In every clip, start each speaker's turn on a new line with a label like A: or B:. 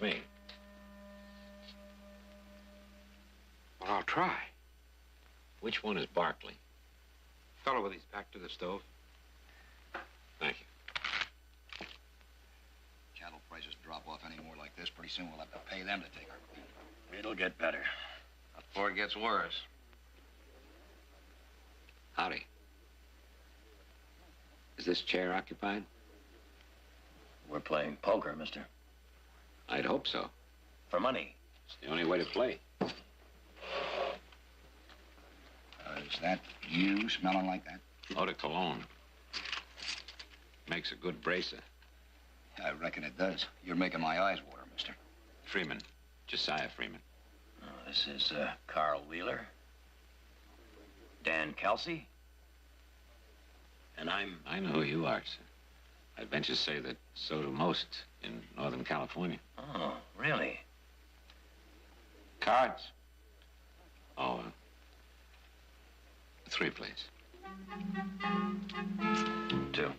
A: me.
B: Well, I'll try.
A: Which one is Barkley?
B: Fellow with his back to the stove.
A: Thank you.
C: Cattle prices drop off any more like this, pretty soon we'll have to pay them to take our feed.
D: It'll get better. Before it gets worse.
A: Howdy. Is this chair occupied?
D: We're playing poker, mister.
A: I'd hope so.
D: For money.
A: It's the only way to play.
C: Is that you smelling like that?
A: Eau de cologne. Makes a good bracer.
C: I reckon it does. You're making my eyes water, mister.
A: Freeman. Josiah Freeman.
D: Oh, this is Carl Wheeler. Dan Kelsey. And
A: I know who you are, sir. I'd venture to say that so do most in Northern California.
D: Oh, really?
A: Cards? Oh, 3, please.
D: 2.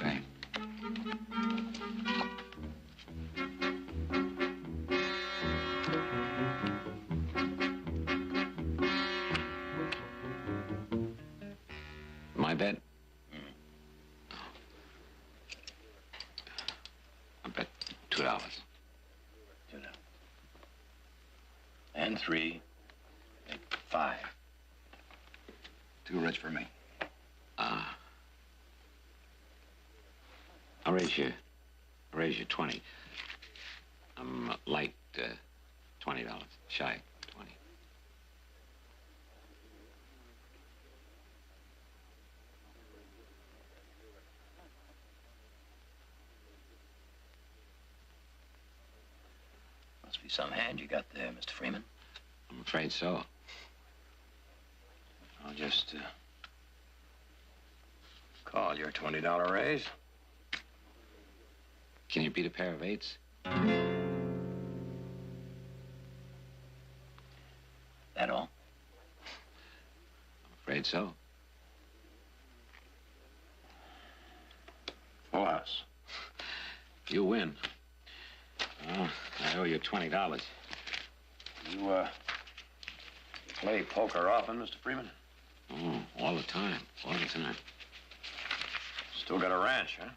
C: Same.
A: My bet? I bet $2.
D: $2. And 3. 5.
C: Too rich for me.
A: I'll raise you 20. I'm light $20, shy 20.
D: Must be some hand you got there, Mr. Freeman.
A: I'm afraid so.
D: I'll just call your $20 raise.
A: Can you beat a pair of 8s?
D: That all?
A: I'm afraid so.
D: Full house.
A: You win. Well, I owe you $20.
D: You play poker often, Mr. Freeman?
A: Oh, all the time. All the time.
D: Still got a ranch, huh?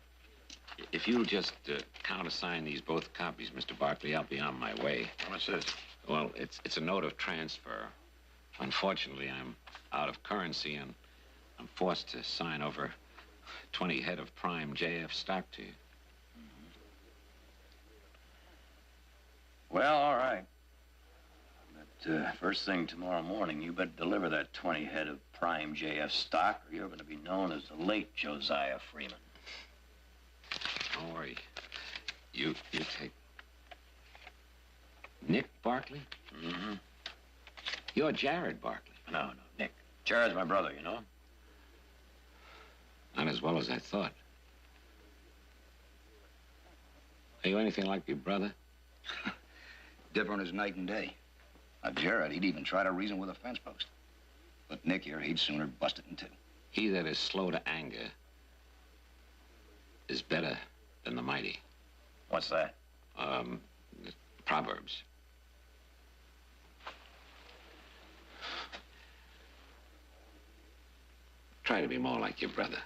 A: If you'll just countersign these both copies, Mr. Barkley, I'll be on my way.
D: How much is?
A: Well, it's a note of transfer. Unfortunately, I'm out of currency, and I'm forced to sign over 20 head of prime JF stock to you.
D: Well, all right. But first thing tomorrow morning, you better deliver that 20 head of prime JF stock, or you're going to be known as the late Josiah Freeman.
A: Don't worry. You take... Nick Barkley?
D: Mm-hmm.
A: You're Jared Barkley.
D: No, Nick. Jared's my brother, you know?
A: Not as well as I thought. Are you anything like your brother?
C: Different as night and day. Now, Jared, he'd even try to reason with a fence post. But Nick here, he'd sooner bust it in 2.
A: He that is slow to anger is better than the mighty.
D: What's that?
A: Proverbs. Try to be more like your brother.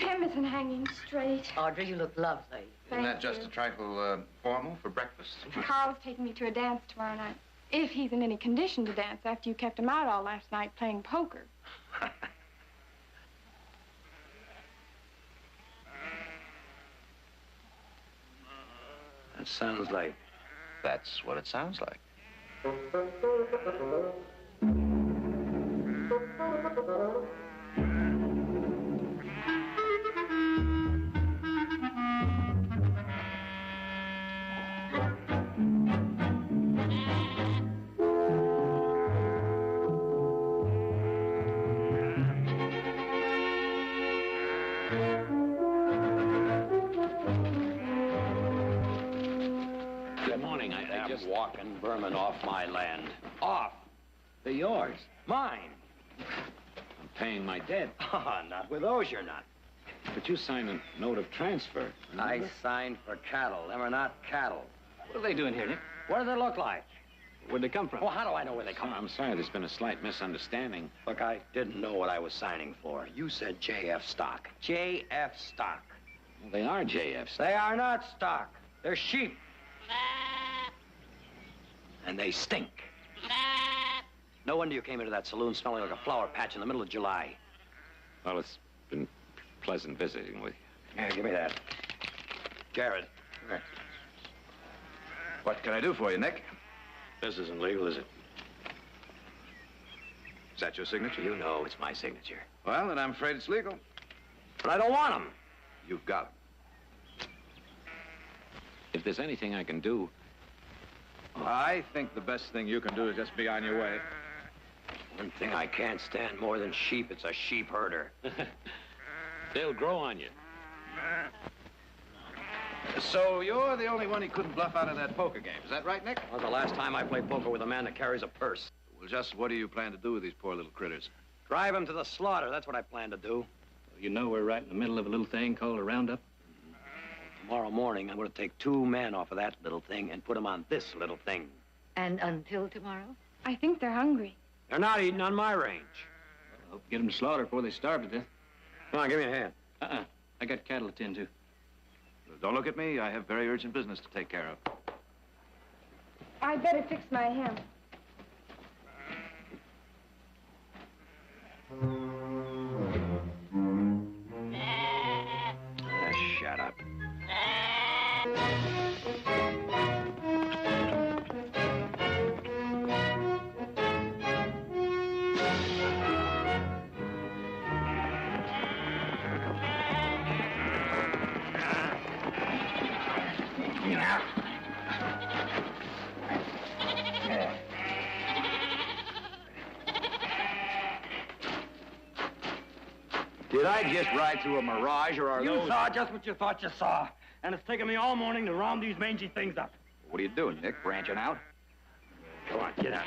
E: hem isn't hanging straight.
F: Audrey, you look lovely.
B: Isn't that
E: Thank
B: just
E: you.
B: a trifle formal for breakfast?
E: Carl's taking me to a dance tomorrow night. If he's in any condition to dance after you kept him out all last night playing poker.
D: That sounds like...
C: That's what it sounds like.
A: Good morning. I just...
D: walking vermin off my land.
A: Off? They're yours.
D: Mine.
A: I'm paying my debt.
D: Not with those, you're not.
A: But you signed a note of transfer.
D: I
A: remember?
D: signed for cattle. Them are not cattle.
G: What are they doing here, Nick?
D: What do they look like?
G: Where'd they come from?
D: Well, how do I know where they come from?
A: I'm sorry, there's been a slight misunderstanding.
D: Look, I didn't know what I was signing for. You said JF stock. JF stock.
A: Well, they are JFs.
D: They are not stock. They're sheep. And they stink. No wonder you came into that saloon smelling like a flower patch in the middle of July.
A: Well, it's been pleasant visiting with you.
D: Yeah, give me that. Jared.
C: What can I do for you, Nick?
D: This isn't legal, is it?
C: Is that your signature?
D: You know it's my signature.
C: Well, then I'm afraid it's legal.
D: But I don't want them.
C: You've got 'em.
A: If there's anything I can do...
C: I think the best thing you can do is just be on your way.
D: One thing I can't stand more than sheep, it's a sheep herder.
A: They'll grow on you.
C: So you're the only one he couldn't bluff out of that poker game. Is that right, Nick?
D: Well, the last time I played poker with a man that carries a purse.
C: Well, just what do you plan to do with these poor little critters?
D: Drive him to the slaughter. That's what I plan to do.
G: You know we're right in the middle of a little thing called a roundup.
D: Tomorrow morning, I'm going to take 2 men off of that little thing and put them on this little thing.
F: And until tomorrow?
E: I think they're hungry.
D: They're not eating on my range.
G: I hope to get them to slaughter before they starve to death.
D: Come on, give me a hand.
G: I got cattle to tend to.
C: Don't look at me. I have very urgent business to take care of.
E: I'd better fix my hem.
D: Shut up.
C: Did I just ride through a mirage, or are
H: You
C: those...
H: saw just what you thought you saw. And it's taken me all morning to round these mangy things up.
C: What are you doing, Nick? Branching out?
H: Go on, get out.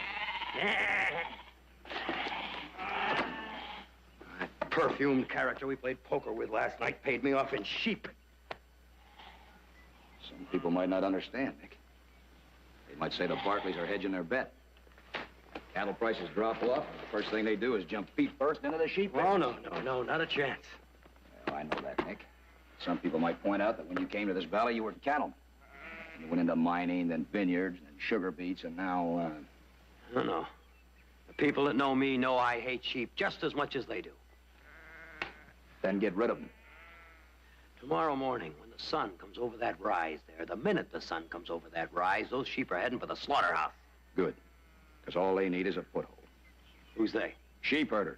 H: That perfumed character we played poker with last night paid me off in sheep.
C: Some people might not understand, Nick. They might say the Barclays are hedging their bet. Cattle prices drop off, and the first thing they do is jump feet first into the sheep.
H: Oh, no, not a chance.
C: Well, I know that, Nick. Some people might point out that when you came to this valley, you were cattlemen. You went into mining, then vineyards, then sugar beets, and now,
D: No. The people that know me know I hate sheep just as much as they do.
C: then get rid of them.
D: Tomorrow morning, when the sun comes over that rise there, the minute the sun comes over that rise, those sheep are heading for the slaughterhouse.
C: Good. Because all they need is a foothold.
D: Who's they?
C: Sheep herders.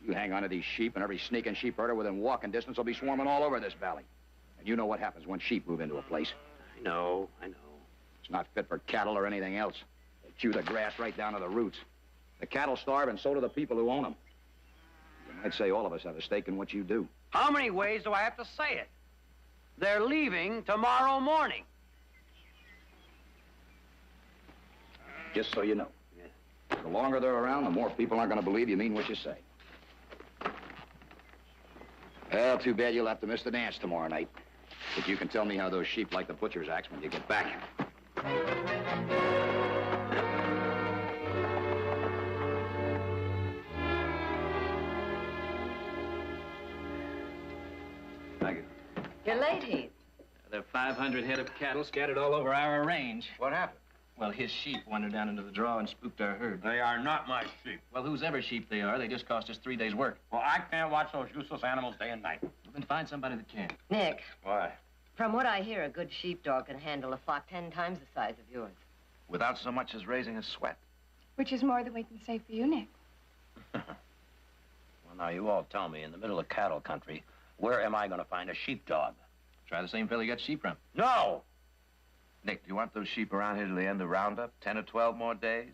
C: You hang on to these sheep, and every sneaking sheep herder within walking distance will be swarming all over this valley. And you know what happens when sheep move into a place.
D: I know.
C: It's not fit for cattle or anything else. They chew the grass right down to the roots. The cattle starve, and so do the people who own them. You might say all of us have a stake in what you do.
D: How many ways do I have to say it? They're leaving tomorrow morning.
C: Just so you know. The longer they're around, the more people aren't going to believe you mean what you say. Well, too bad you'll have to miss the dance tomorrow night. But you can tell me how those sheep like the butcher's axe when you get back. Thank you.
F: You're late, Heath.
G: There are 500 head of cattle scattered all over our range.
B: What happened?
G: Well, his sheep wandered down into the draw and spooked our herd.
B: They are not my sheep.
G: Well, whose ever sheep they are, they just cost us 3 days' work.
B: Well, I can't watch those useless animals day and night.
G: Well, then find somebody that can.
F: Nick,
B: Why?
F: from what I hear, a good sheepdog can handle a flock 10 times the size of yours.
B: Without so much as raising a sweat.
E: Which is more than we can say for you, Nick.
D: Well, now, you all tell me, in the middle of cattle country, where am I going to find a sheepdog?
G: Try the same fella you got sheep from.
D: No!
B: Nick, do you want those sheep around here till the end of roundup? 10 or 12 more days?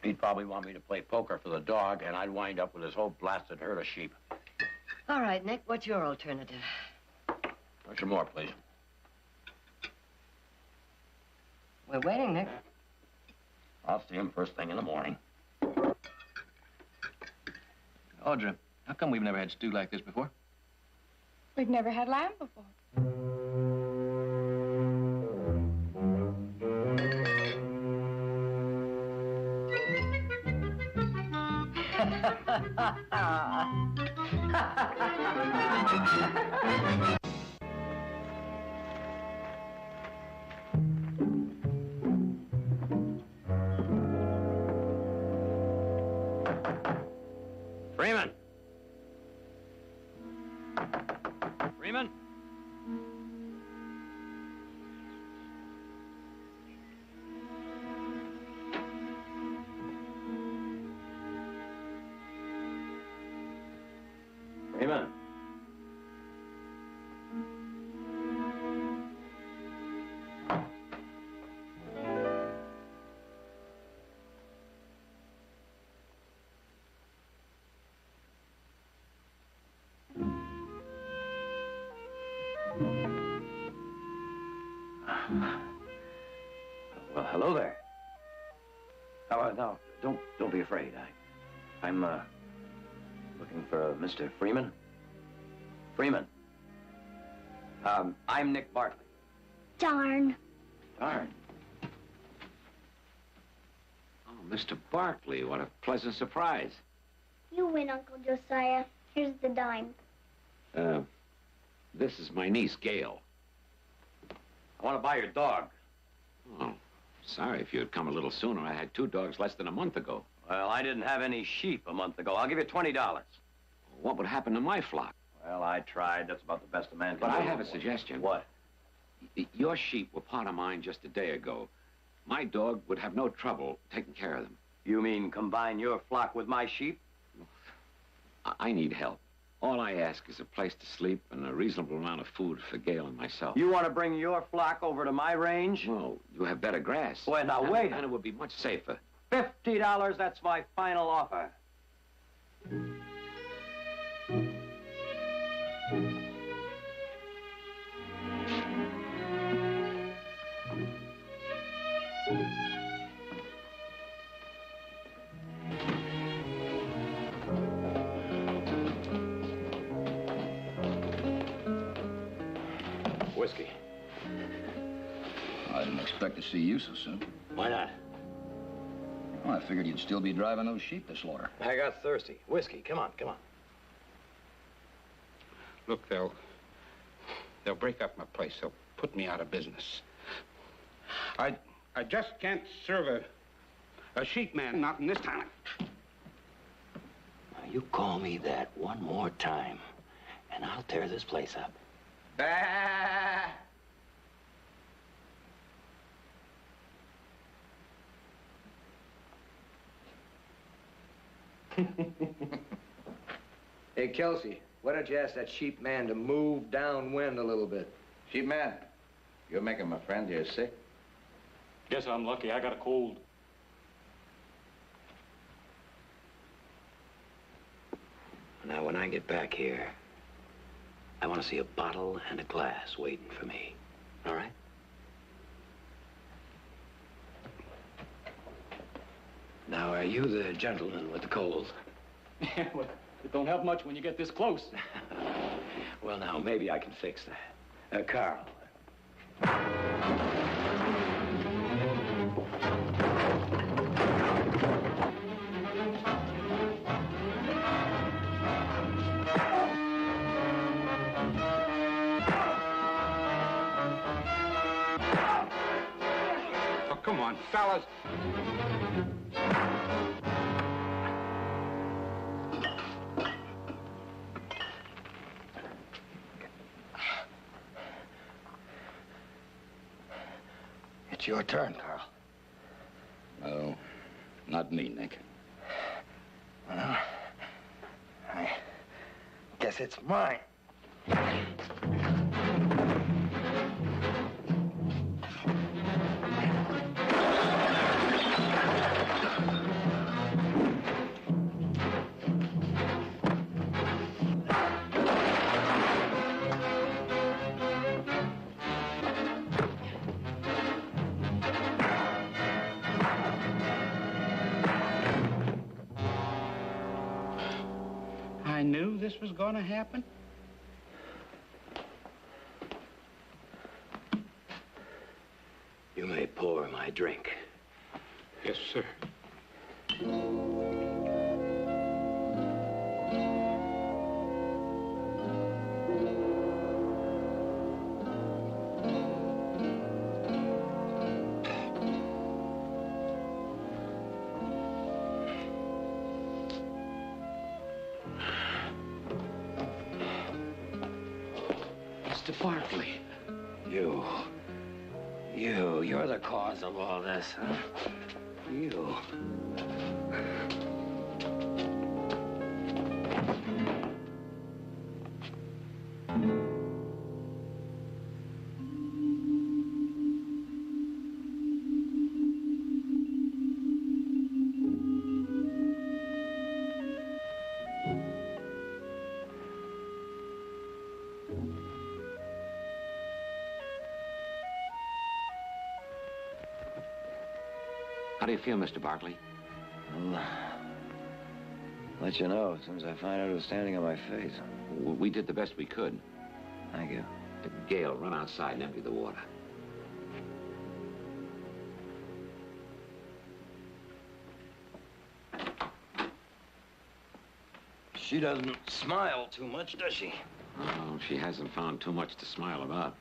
D: He'd probably want me to play poker for the dog, and I'd wind up with his whole blasted herd of sheep.
F: All right, Nick, what's your alternative?
D: Some more, please.
F: We're waiting, Nick.
D: I'll see him first thing in the morning.
G: Audra, how come we've never had stew like this before?
E: We've never had lamb before.
D: Freeman! Freeman? Freeman?
C: Well, hello there. Oh, no, don't be afraid. I'm looking for Mr. Freeman. Freeman. I'm Nick Bartley.
I: Darn.
C: Darn.
A: Oh, Mr. Barkley, what a pleasant surprise.
I: You win, Uncle Josiah. Here's the dime.
A: This is my niece, Gail.
C: I want to buy your dog.
A: Oh, sorry if you had come a little sooner. I had 2 dogs less than a month ago.
C: Well, I didn't have any sheep a month ago. I'll give you $20.
A: What would happen to my flock?
C: Well, I tried. That's about the best a man can
A: But
C: do.
A: I have a suggestion.
C: What?
A: Your sheep were part of mine just a day ago. My dog would have no trouble taking care of them.
C: You mean combine your flock with my sheep?
A: I need help. All I ask is a place to sleep and a reasonable amount of food for Gail and myself.
C: You want to bring your flock over to my range?
A: Well, you have better grass.
C: Well, now, wait.
A: And it would be much safer.
C: $50, that's my final offer.
B: Whiskey.
J: I didn't expect to see you so soon.
C: Why not?
J: Well, I figured you'd still be driving those sheep to slaughter.
H: I got thirsty. Whiskey, come on, come on.
K: Look, they'll break up my place. They'll put me out of business. I just can't serve a sheep man, not in this town.
D: Now, you call me that one more time, and I'll tear this place up.
B: Bah!
H: Hey, Kelsey, why don't you ask that sheep man to move downwind a little bit?
B: Sheep man, you're making my friend here sick.
G: Guess I'm lucky. I got a cold.
D: Now, when I get back here, I want to see a bottle and a glass waiting for me. All right? Now, are you the gentleman with the cold?
G: Yeah, well, it don't help much when you get this close.
D: Well, now, maybe I can fix that. Carl.
K: fellas.
C: It's your turn, Carl.
J: No, not me, Nick.
H: Well, I guess it's mine.
K: I knew this was going to happen.
H: You may pour my drink.
K: Yes, sir.
A: Mr. Barkley.
H: You're the cause of all this, huh? You.
A: How do you feel, Mr. Barkley?
B: I'll let you know as soon as I find out who's standing on my face.
A: We did the best we could.
B: Thank you.
A: Gail, run outside and empty the water.
B: She doesn't smile too much, does she?
A: Oh, she hasn't found too much to smile about.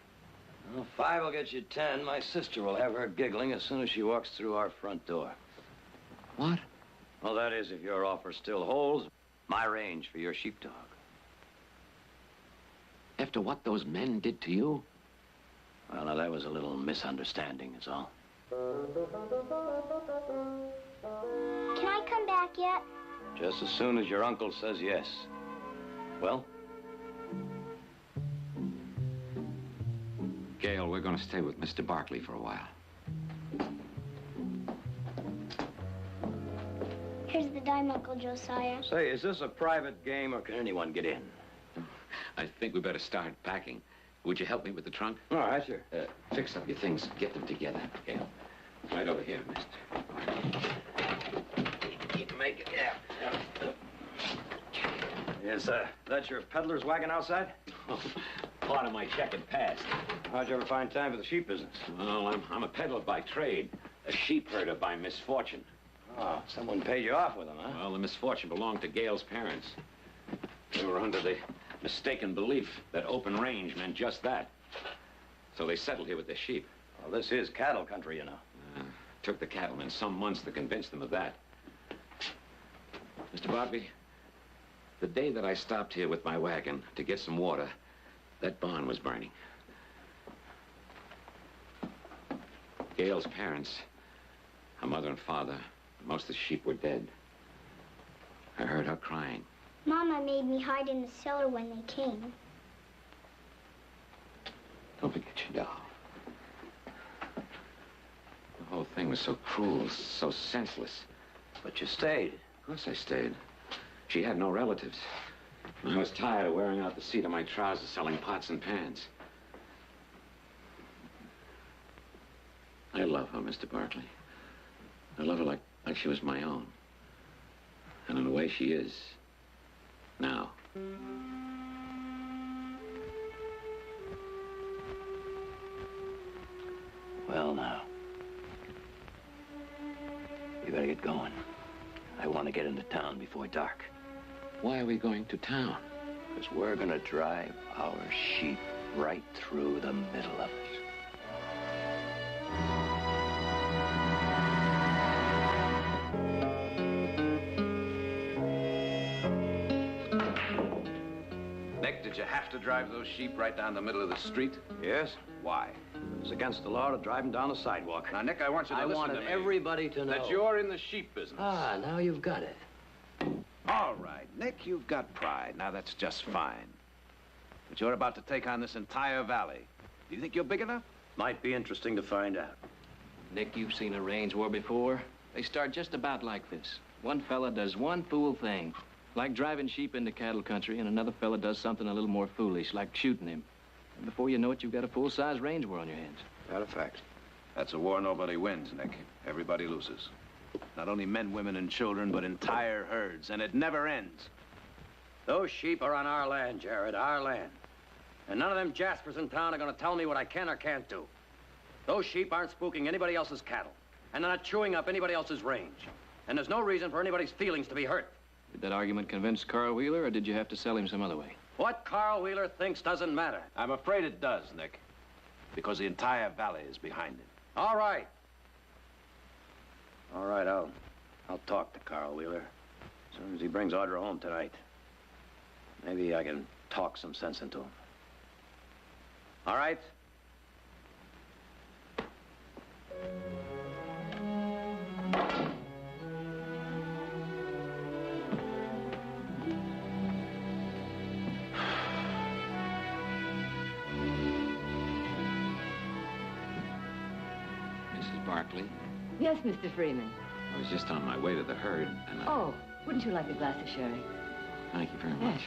B: Well, 5 will get you 10. My sister will have her giggling as soon as she walks through our front door.
A: What?
B: Well, that is, if your offer still holds, my range for your sheepdog.
A: After what those men did to you?
B: Well, now, that was a little misunderstanding, is all.
I: Can I come back yet?
B: Just as soon as your uncle says yes. Well?
A: Gail, we're going to stay with Mr. Barkley for a while.
I: Here's the dime, Uncle Josiah.
B: Say, is this a private game or can anyone get in?
A: I think we better start packing. Would you help me with the trunk?
B: All right, sure.
A: Fix up your things. Get them together, Gail. Right over here, mister.
B: Keep making it. Yeah. Is that your peddler's wagon outside?
A: Part of my checkered past.
B: How'd you ever find time for the sheep business?
A: Well, I'm a peddler by trade, a sheep herder by misfortune.
B: Oh, someone paid you off with them, huh?
A: Well, the misfortune belonged to Gail's parents. They were under the mistaken belief that open range meant just that. So they settled here with their sheep.
B: Well, this is cattle country, you know.
A: Took the cattlemen some months to convince them of that. Mr. Barkley, the day that I stopped here with my wagon to get some water, that barn was burning. Gail's parents, her mother and father, most of the sheep were dead. I heard her crying.
I: Mama made me hide in the cellar when they came.
A: Don't forget your doll. The whole thing was so cruel, so senseless.
B: But you stayed.
A: Of course I stayed. She had no relatives. I was tired of wearing out the seat of my trousers selling pots and pans. I love her, Mr. Barkley. I love her like she was my own. And in a way, she is. Now.
B: Well, now. You better get going. I want to get into town before dark.
A: Why are we going to town?
B: Because we're going to drive our sheep right through the middle of it.
L: Nick, did you have to drive those sheep right down the middle of the street?
B: Yes?
L: Why?
B: It's against the law to drive them down the sidewalk.
L: Now, Nick, I want you to listen to me.
B: I wanted everybody to know.
L: That you're in the sheep business.
B: Ah, now you've got it.
L: All right, Nick, you've got pride. Now, that's just fine. But you're about to take on this entire valley. Do you think you're big enough?
B: Might be interesting to find out.
G: Nick, you've seen a range war before. They start just about like this. One fella does one fool thing, like driving sheep into cattle country, and another fella does something a little more foolish, like shooting him. And before you know it, you've got a full-size range war on your hands.
B: That a fact.
L: That's a war nobody wins, Nick. Everybody loses. Not only men, women, and children, but entire herds, and it never ends.
B: Those sheep are on our land, Jared, our land. And none of them Jaspers in town are going to tell me what I can or can't do. Those sheep aren't spooking anybody else's cattle, and they're not chewing up anybody else's range. And there's no reason for anybody's feelings to be hurt.
G: Did that argument convince Carl Wheeler, or did you have to sell him some other way?
B: What Carl Wheeler thinks doesn't matter.
L: I'm afraid it does, Nick. Because the entire valley is behind it.
B: All right. All right, I'll talk to Carl Wheeler. As soon as he brings Audra home tonight. Maybe I can talk some sense into him. All right?
A: Mrs. Barkley,
F: Yes, Mr. Freeman.
A: I was just on my way to the herd, and
F: Oh, wouldn't you like a glass of sherry?
A: Thank you very much.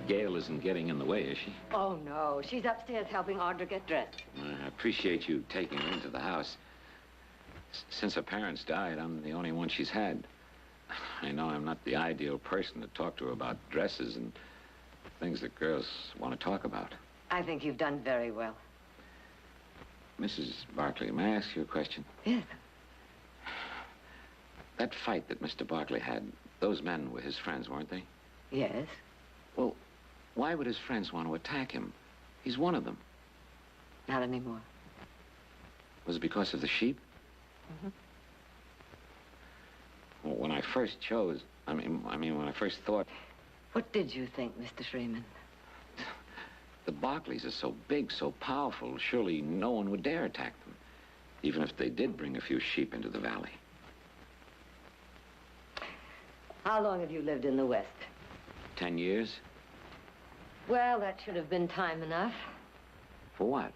A: Gail isn't getting in the way, is she?
F: Oh, no. She's upstairs helping Audra get dressed.
A: I appreciate you taking her into the house. Since her parents died, I'm the only one she's had. I know I'm not the ideal person to talk to her about dresses and things that girls want to talk about.
F: I think you've done very well.
A: Mrs. Barkley, may I ask you a question?
F: Yes.
A: That fight that Mr. Barkley had, those men were his friends, weren't they?
F: Yes.
A: Well, why would his friends want to attack him? He's one of them.
F: Not anymore.
A: Was it because of the sheep?
F: Mm-hmm.
A: Well, when I first chose, I mean, when I first thought...
F: What did you think, Mr. Freeman?
A: The Barkleys are so big, so powerful, surely no one would dare attack them, even if they did bring a few sheep into the valley.
F: How long have you lived in the West?
A: 10 years?
F: Well, that should have been time enough.
A: For what?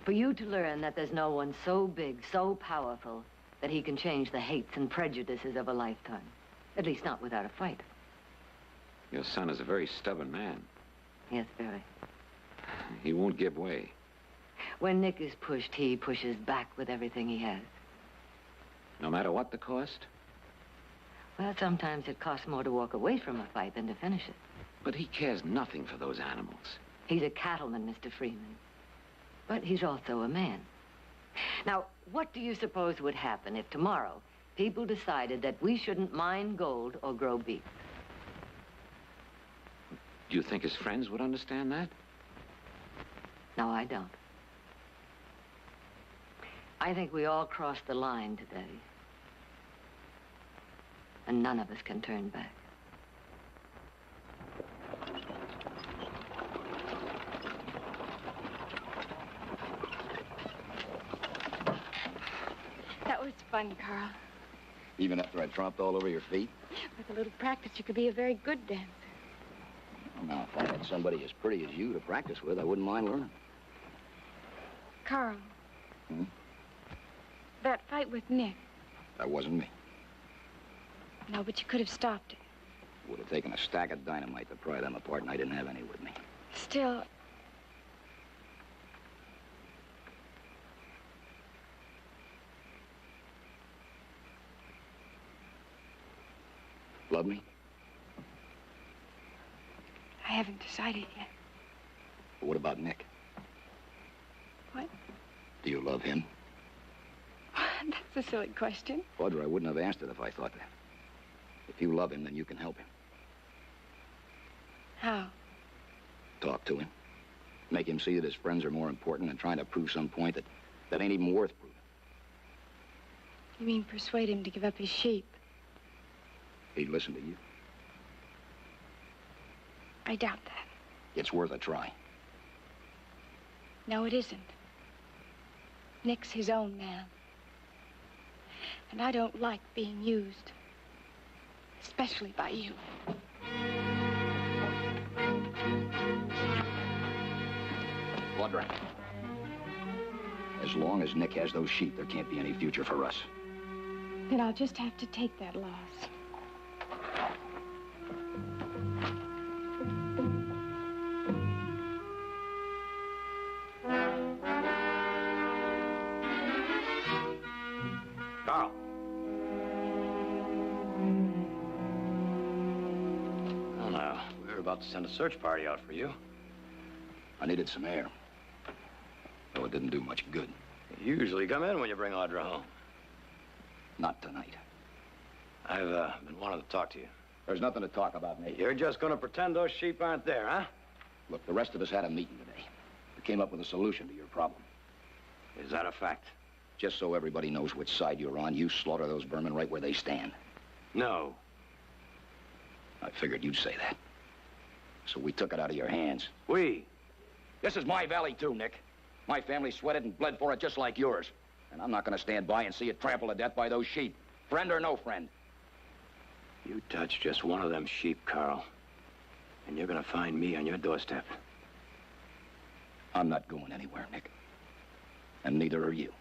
F: For you to learn that there's no one so big, so powerful, that he can change the hates and prejudices of a lifetime. At least not without a fight.
A: Your son is a very stubborn man.
F: Yes, very.
A: He won't give way.
F: When Nick is pushed, he pushes back with everything he has.
A: No matter what the cost?
F: Well, sometimes it costs more to walk away from a fight than to finish it.
A: But he cares nothing for those animals.
F: He's a cattleman, Mr. Freeman. But he's also a man. Now, what do you suppose would happen if tomorrow people decided that we shouldn't mine gold or grow beef?
A: Do you think his friends would understand that?
F: No, I don't. I think we all crossed the line today. And none of us can turn back.
E: That was fun, Carl.
J: Even after I tromped all over your feet?
E: With a little practice, you could be a very good dancer.
J: Well, now, if I had somebody as pretty as you to practice with, I wouldn't mind learning.
E: Carl.
J: Hmm?
E: That fight with Nick.
J: That wasn't me.
E: No, but you could have stopped it.
J: It would have taken a stack of dynamite to pry them apart, and I didn't have any with me.
E: Still,
J: Love me?
E: I haven't decided yet.
J: But what about Nick?
E: What?
J: Do you love him?
E: That's a silly question.
J: Audra, I wouldn't have asked it if I thought that. If you love him, then you can help him.
E: How?
J: Talk to him. Make him see that his friends are more important than trying to prove some point that ain't even worth proving.
E: You mean persuade him to give up his sheep?
J: He'd listen to you.
E: I doubt that.
J: It's worth a try.
E: No, it isn't. Nick's his own man. And I don't like being used. Especially by you.
J: Audra. As long as Nick has those sheep, there can't be any future for us.
E: Then I'll just have to take that loss.
B: Carl. Well, now, we were about to send a search party out for you.
J: I needed some air. Though it didn't do much good.
B: You usually come in when you bring Audra home.
J: Not tonight.
B: I've been wanting to talk to you.
J: There's nothing to talk about, Nate.
B: You're just going to pretend those sheep aren't there, huh?
J: Look, the rest of us had a meeting today. We came up with a solution to your problem.
B: Is that a fact?
J: Just so everybody knows which side you're on, you slaughter those vermin right where they stand.
B: No.
J: I figured you'd say that. So we took it out of your hands.
B: We?
J: This is my valley, too, Nick. My family sweated and bled for it just like yours. And I'm not going to stand by and see it trampled to death by those sheep. Friend or no friend.
B: You touch just one of them sheep, Carl, and you're going to find me on your doorstep.
J: I'm not going anywhere, Nick. And neither are you.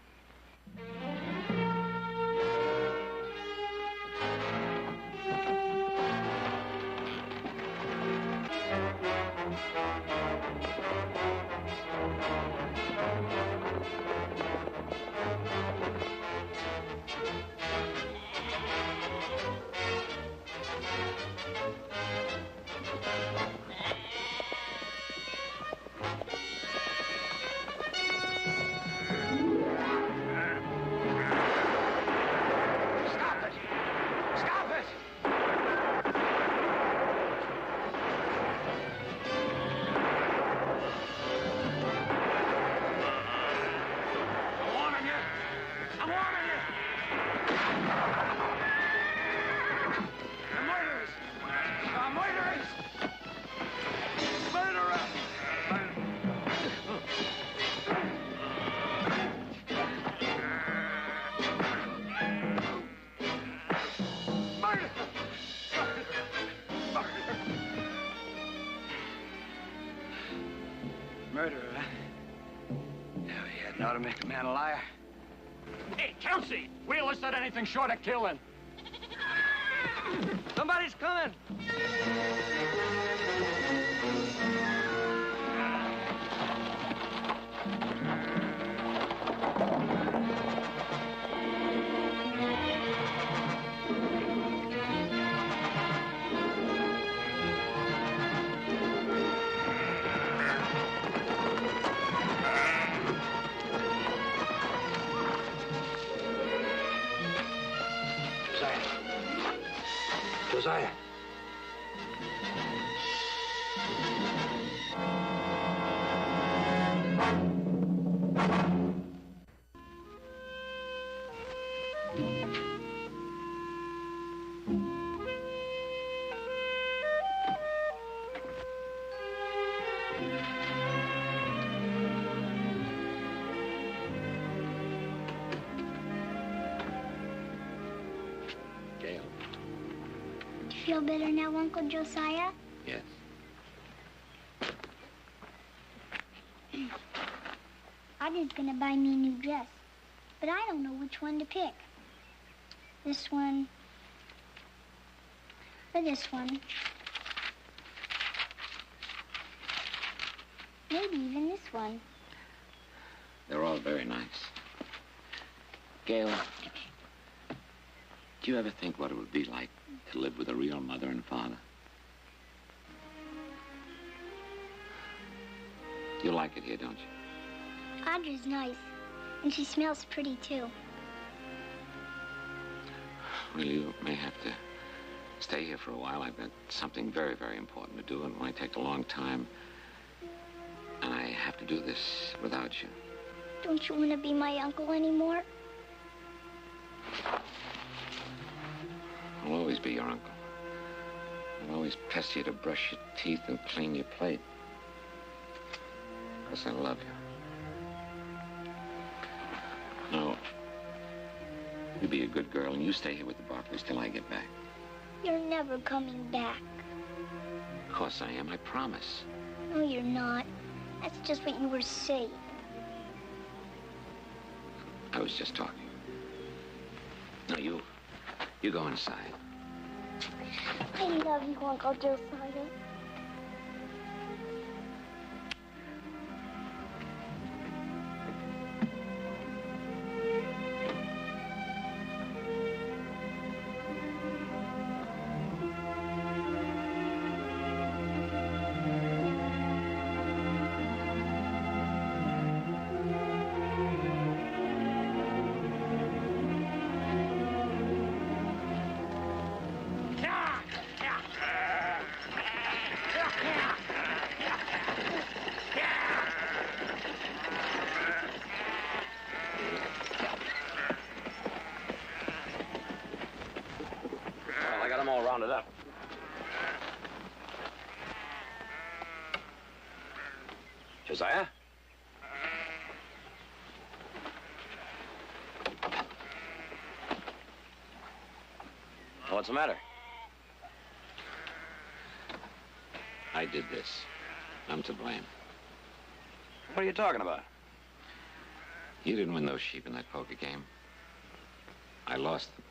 H: Murderer, huh? Yeah, he had know to make a man a liar.
M: Hey, Kelsey! Wheeler said anything short of killing.
H: Somebody's coming! Josiah.
A: Gail.
I: Feel better now, Uncle Josiah?
A: Yes.
I: Audrey's gonna buy me a new dress, but I don't know which one to pick. This one, or this one. Maybe even this one.
A: They're all very nice. Gail, do you ever think what it would be like to live with a real mother and father? You like it here, don't you?
I: Audrey's nice, and she smells pretty, too.
A: Well, you may have to stay here for a while. I've got something very, very important to do, and it might take a long time. And I have to do this without you.
I: Don't you want to be my uncle anymore?
A: I'll always be your uncle. I'll always pester you to brush your teeth and clean your plate. Because I love you. No. You be a good girl, and you stay here with the Barkleys till I get back.
I: You're never coming back.
A: Of course I am, I promise.
I: No, you're not. That's just what you were saying.
A: I was just talking. No, you go inside.
I: I love you, Uncle Josiah.
B: Well, I got them all rounded up. Josiah? What's the matter?
A: I did this. I'm to blame.
B: What are you talking about?
A: You didn't win those sheep in that poker game. I lost them.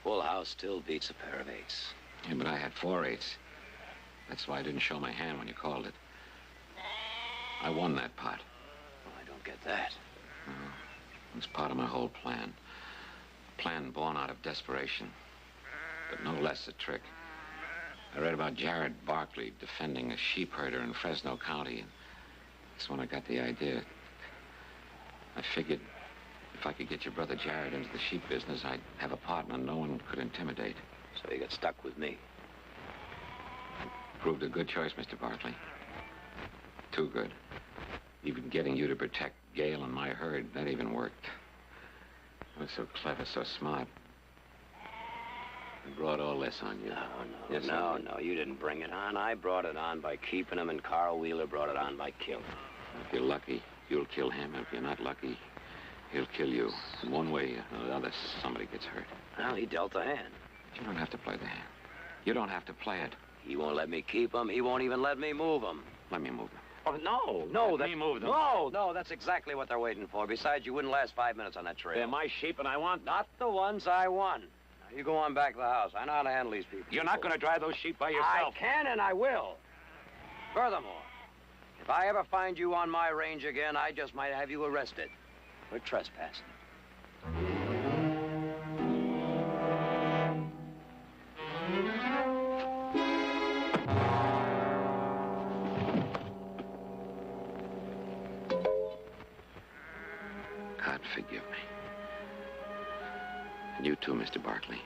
B: Full house still beats a pair of eights.
A: Yeah, but I had 4 eights. That's why I didn't show my hand when you called it. I won that pot.
B: Well, I don't get that.
A: It was part of my whole plan. A plan born out of desperation, but no less a trick. I read about Jared Barkley defending a sheep herder in Fresno County, and that's when I got the idea. I figured if I could get your brother Jared into the sheep business, I'd have a partner no one could intimidate.
B: So you got stuck with me.
A: Proved a good choice, Mr. Barkley. Too good. Even getting you to protect Gail and my herd, that even worked. I was so clever, so smart. I brought all this on you.
B: No, no, you didn't bring it on. I brought it on by keeping him, and Carl Wheeler brought it on by killing him.
A: If you're lucky, you'll kill him. If you're not lucky, he'll kill you. In one way or the other, somebody gets hurt.
B: Well, he dealt a hand.
A: You don't have to play the hand. You don't have to play it.
B: He won't let me keep him. He won't even let me move him.
A: Let me move them.
B: Oh, no, let me move them. No, that's exactly what they're waiting for. Besides, you wouldn't last 5 minutes on that trail.
L: They're my sheep, and I want...
B: Not the ones I won. Now, you go on back to the house. I know how to handle these people.
L: You're not going to drive those sheep by yourself.
B: I can and I will. Furthermore, if I ever find you on my range again, I just might have you arrested for trespassing.
A: God forgive me. And you too, Mr. Barkley.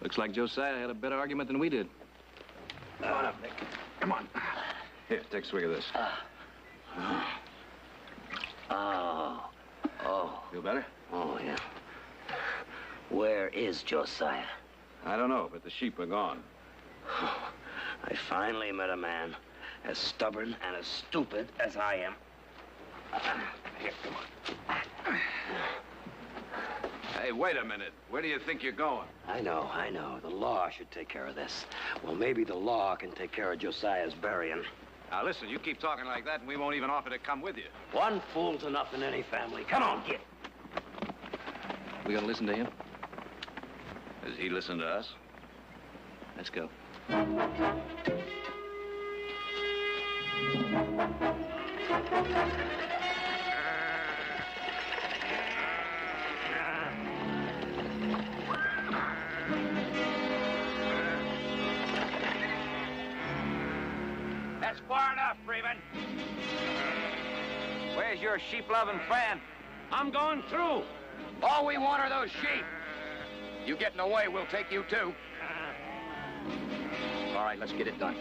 G: Looks like Josiah had a better argument than we did.
C: Come on up, Nick. Come on. Here, take a swig of this.
B: Oh.
C: Feel better?
B: Oh, yeah. Where is Josiah?
C: I don't know, but the sheep are gone.
B: I finally met a man as stubborn and as stupid as I am.
C: Here, come on. Hey, wait a minute. Where do you think you're going?
B: I know. The law should take care of this. Well, maybe the law can take care of Josiah's burying.
C: Now, listen, you keep talking like that, and we won't even offer to come with you.
B: One fool's enough in any family. Come on, get.
G: We gonna listen to him?
C: Does he listen to us?
G: Let's go.
L: That's far enough, Freeman. Where's your sheep-loving friend? I'm going through.
J: All we want are those sheep. You get in the way, we'll take you too. All right, let's get it done.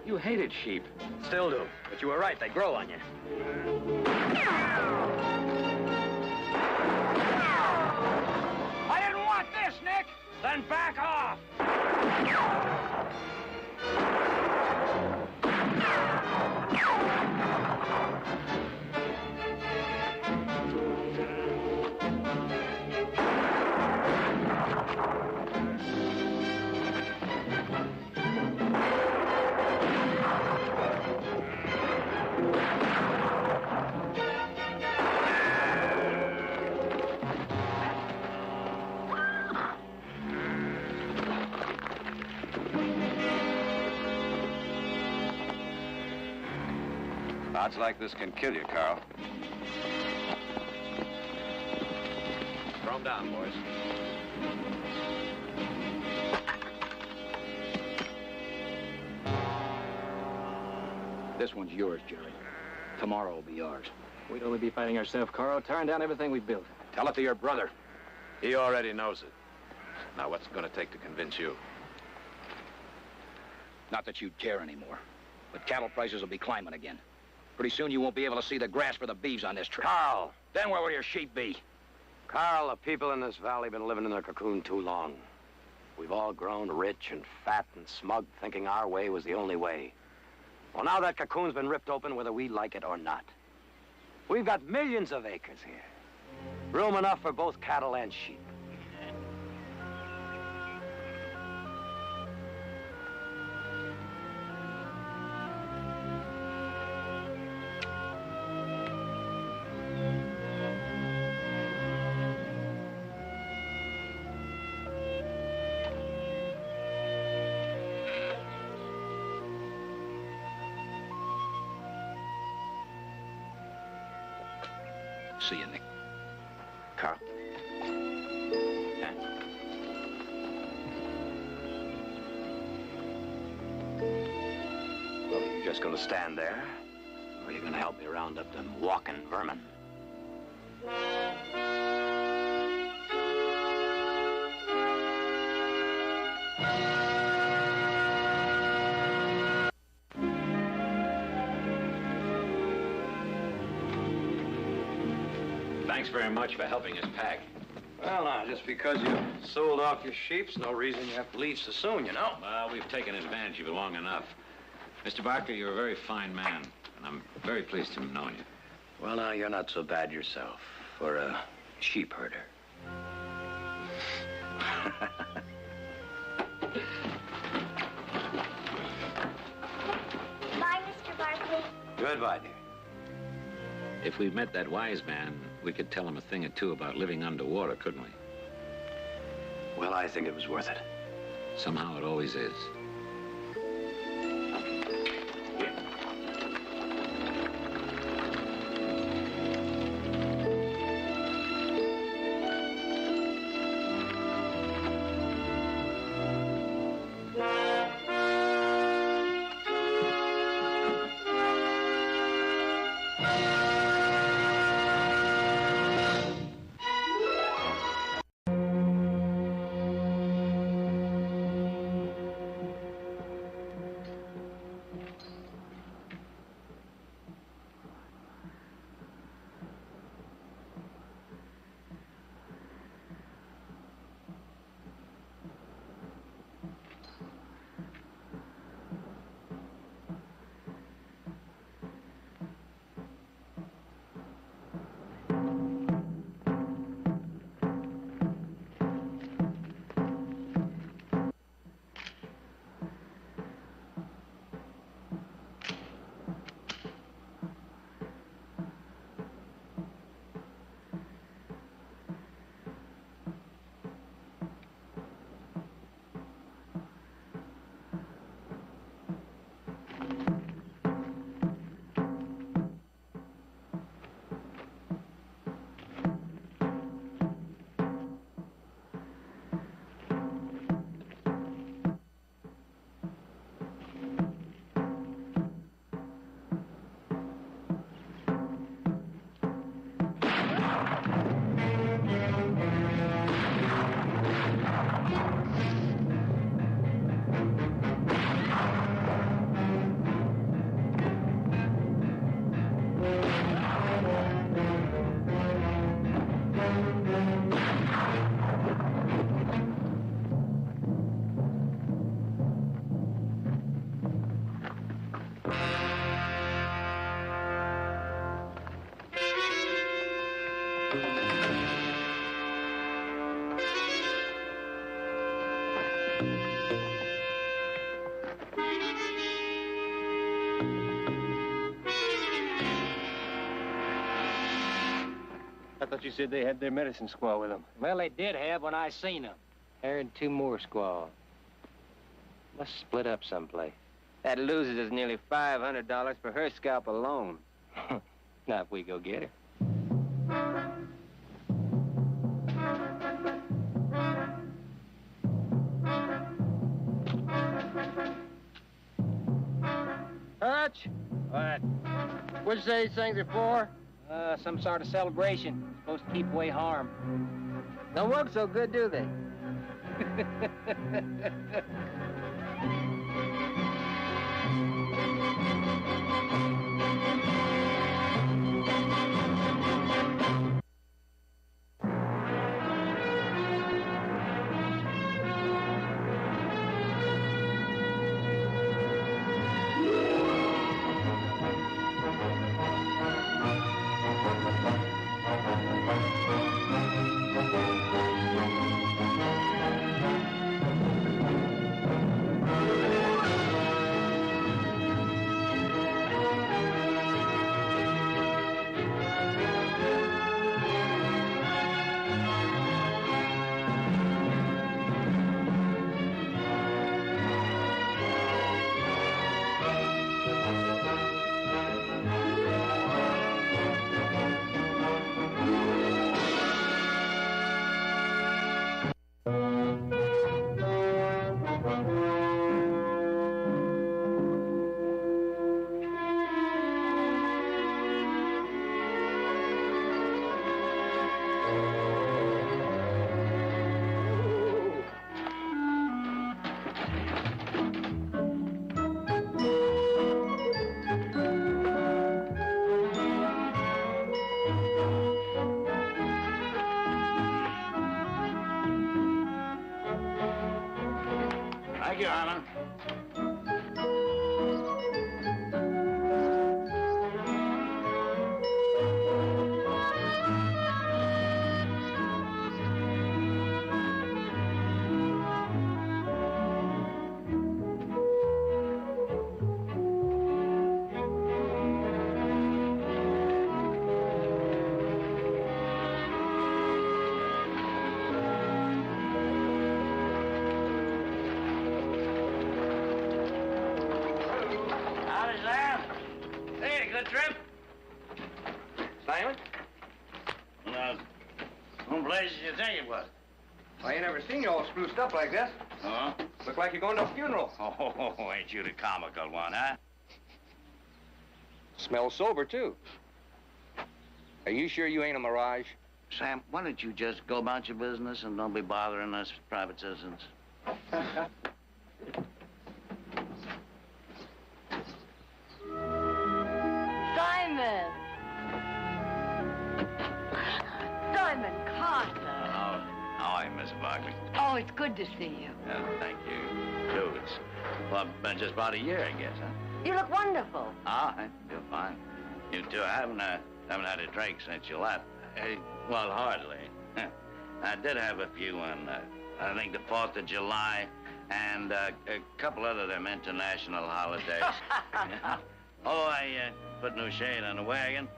G: You hated sheep.
B: Still do. But you were right. They grow on you.
J: I didn't want this, Nick! Then back off!
L: Odds like this can kill you, Carl.
B: Throw 'em down, boys.
J: This one's yours, Jerry. Tomorrow will be ours.
G: We'd only be fighting ourselves, Carl, tearing down everything we built.
J: Tell it to your brother.
L: He already knows it. Now, what's it going to take to convince you?
J: Not that you'd care anymore, but cattle prices will be climbing again. Pretty soon you won't be able to see the grass for the beeves on this trip.
B: Carl!
J: Then where will your sheep be?
B: Carl, the people in this valley have been living in their cocoon too long. We've all grown rich and fat and smug, thinking our way was the only way. Well, now that cocoon's been ripped open, whether we like it or not. We've got millions of acres here. Room enough for both cattle and sheep.
J: See you, Nick.
B: Carl?
J: Yeah.
B: Well, are you just gonna stand there? Or are you gonna help me round up them walking vermin?
A: Thanks very much for helping us pack.
B: Well, now, just because you sold off your sheep's no reason you have to leave so soon, you know?
A: Well, we've taken advantage of you long enough. Mr. Barker, you're a very fine man, and I'm very pleased to have known you.
B: Well, now, you're not so bad yourself for a sheep herder.
I: Bye, Mr. Barkley.
B: Goodbye, dear.
A: If we'd met that wise man, we could tell him a thing or two about living underwater, couldn't we?
B: Well, I think it was worth it.
A: Somehow it always is.
N: thought you said they had their medicine squaw with them.
O: Well, they did have when I seen them. Her and 2 more squaws. Must split up someplace. That loses us nearly $500 for her scalp alone. Not if we go get her.
N: Hutch?
O: What?
N: What'd you say these things are for?
O: Some sort of celebration. Supposed to keep away harm.
N: Don't work so good, do they?
D: Thank you, Anna.
N: I ain't never seen you all spruced up like this.
D: Huh?
N: Look like you're going to a funeral.
D: Oh, ain't you the comical one, huh?
N: Smells sober, too. Are you sure you ain't a mirage?
D: Sam, why don't you just go about your business and don't be bothering us private citizens?
F: Simon! Simon Carter!
D: How are you, Miss Barkley?
F: Oh, it's good to see you.
D: Thank you. Too. It's been just about a year, I guess, huh?
F: You look wonderful.
D: I feel fine. You too. I haven't had a drink since you left. Well, hardly. I did have a few on, I think, the 4th of July and a couple other them international holidays. Oh, I put new shade on the wagon.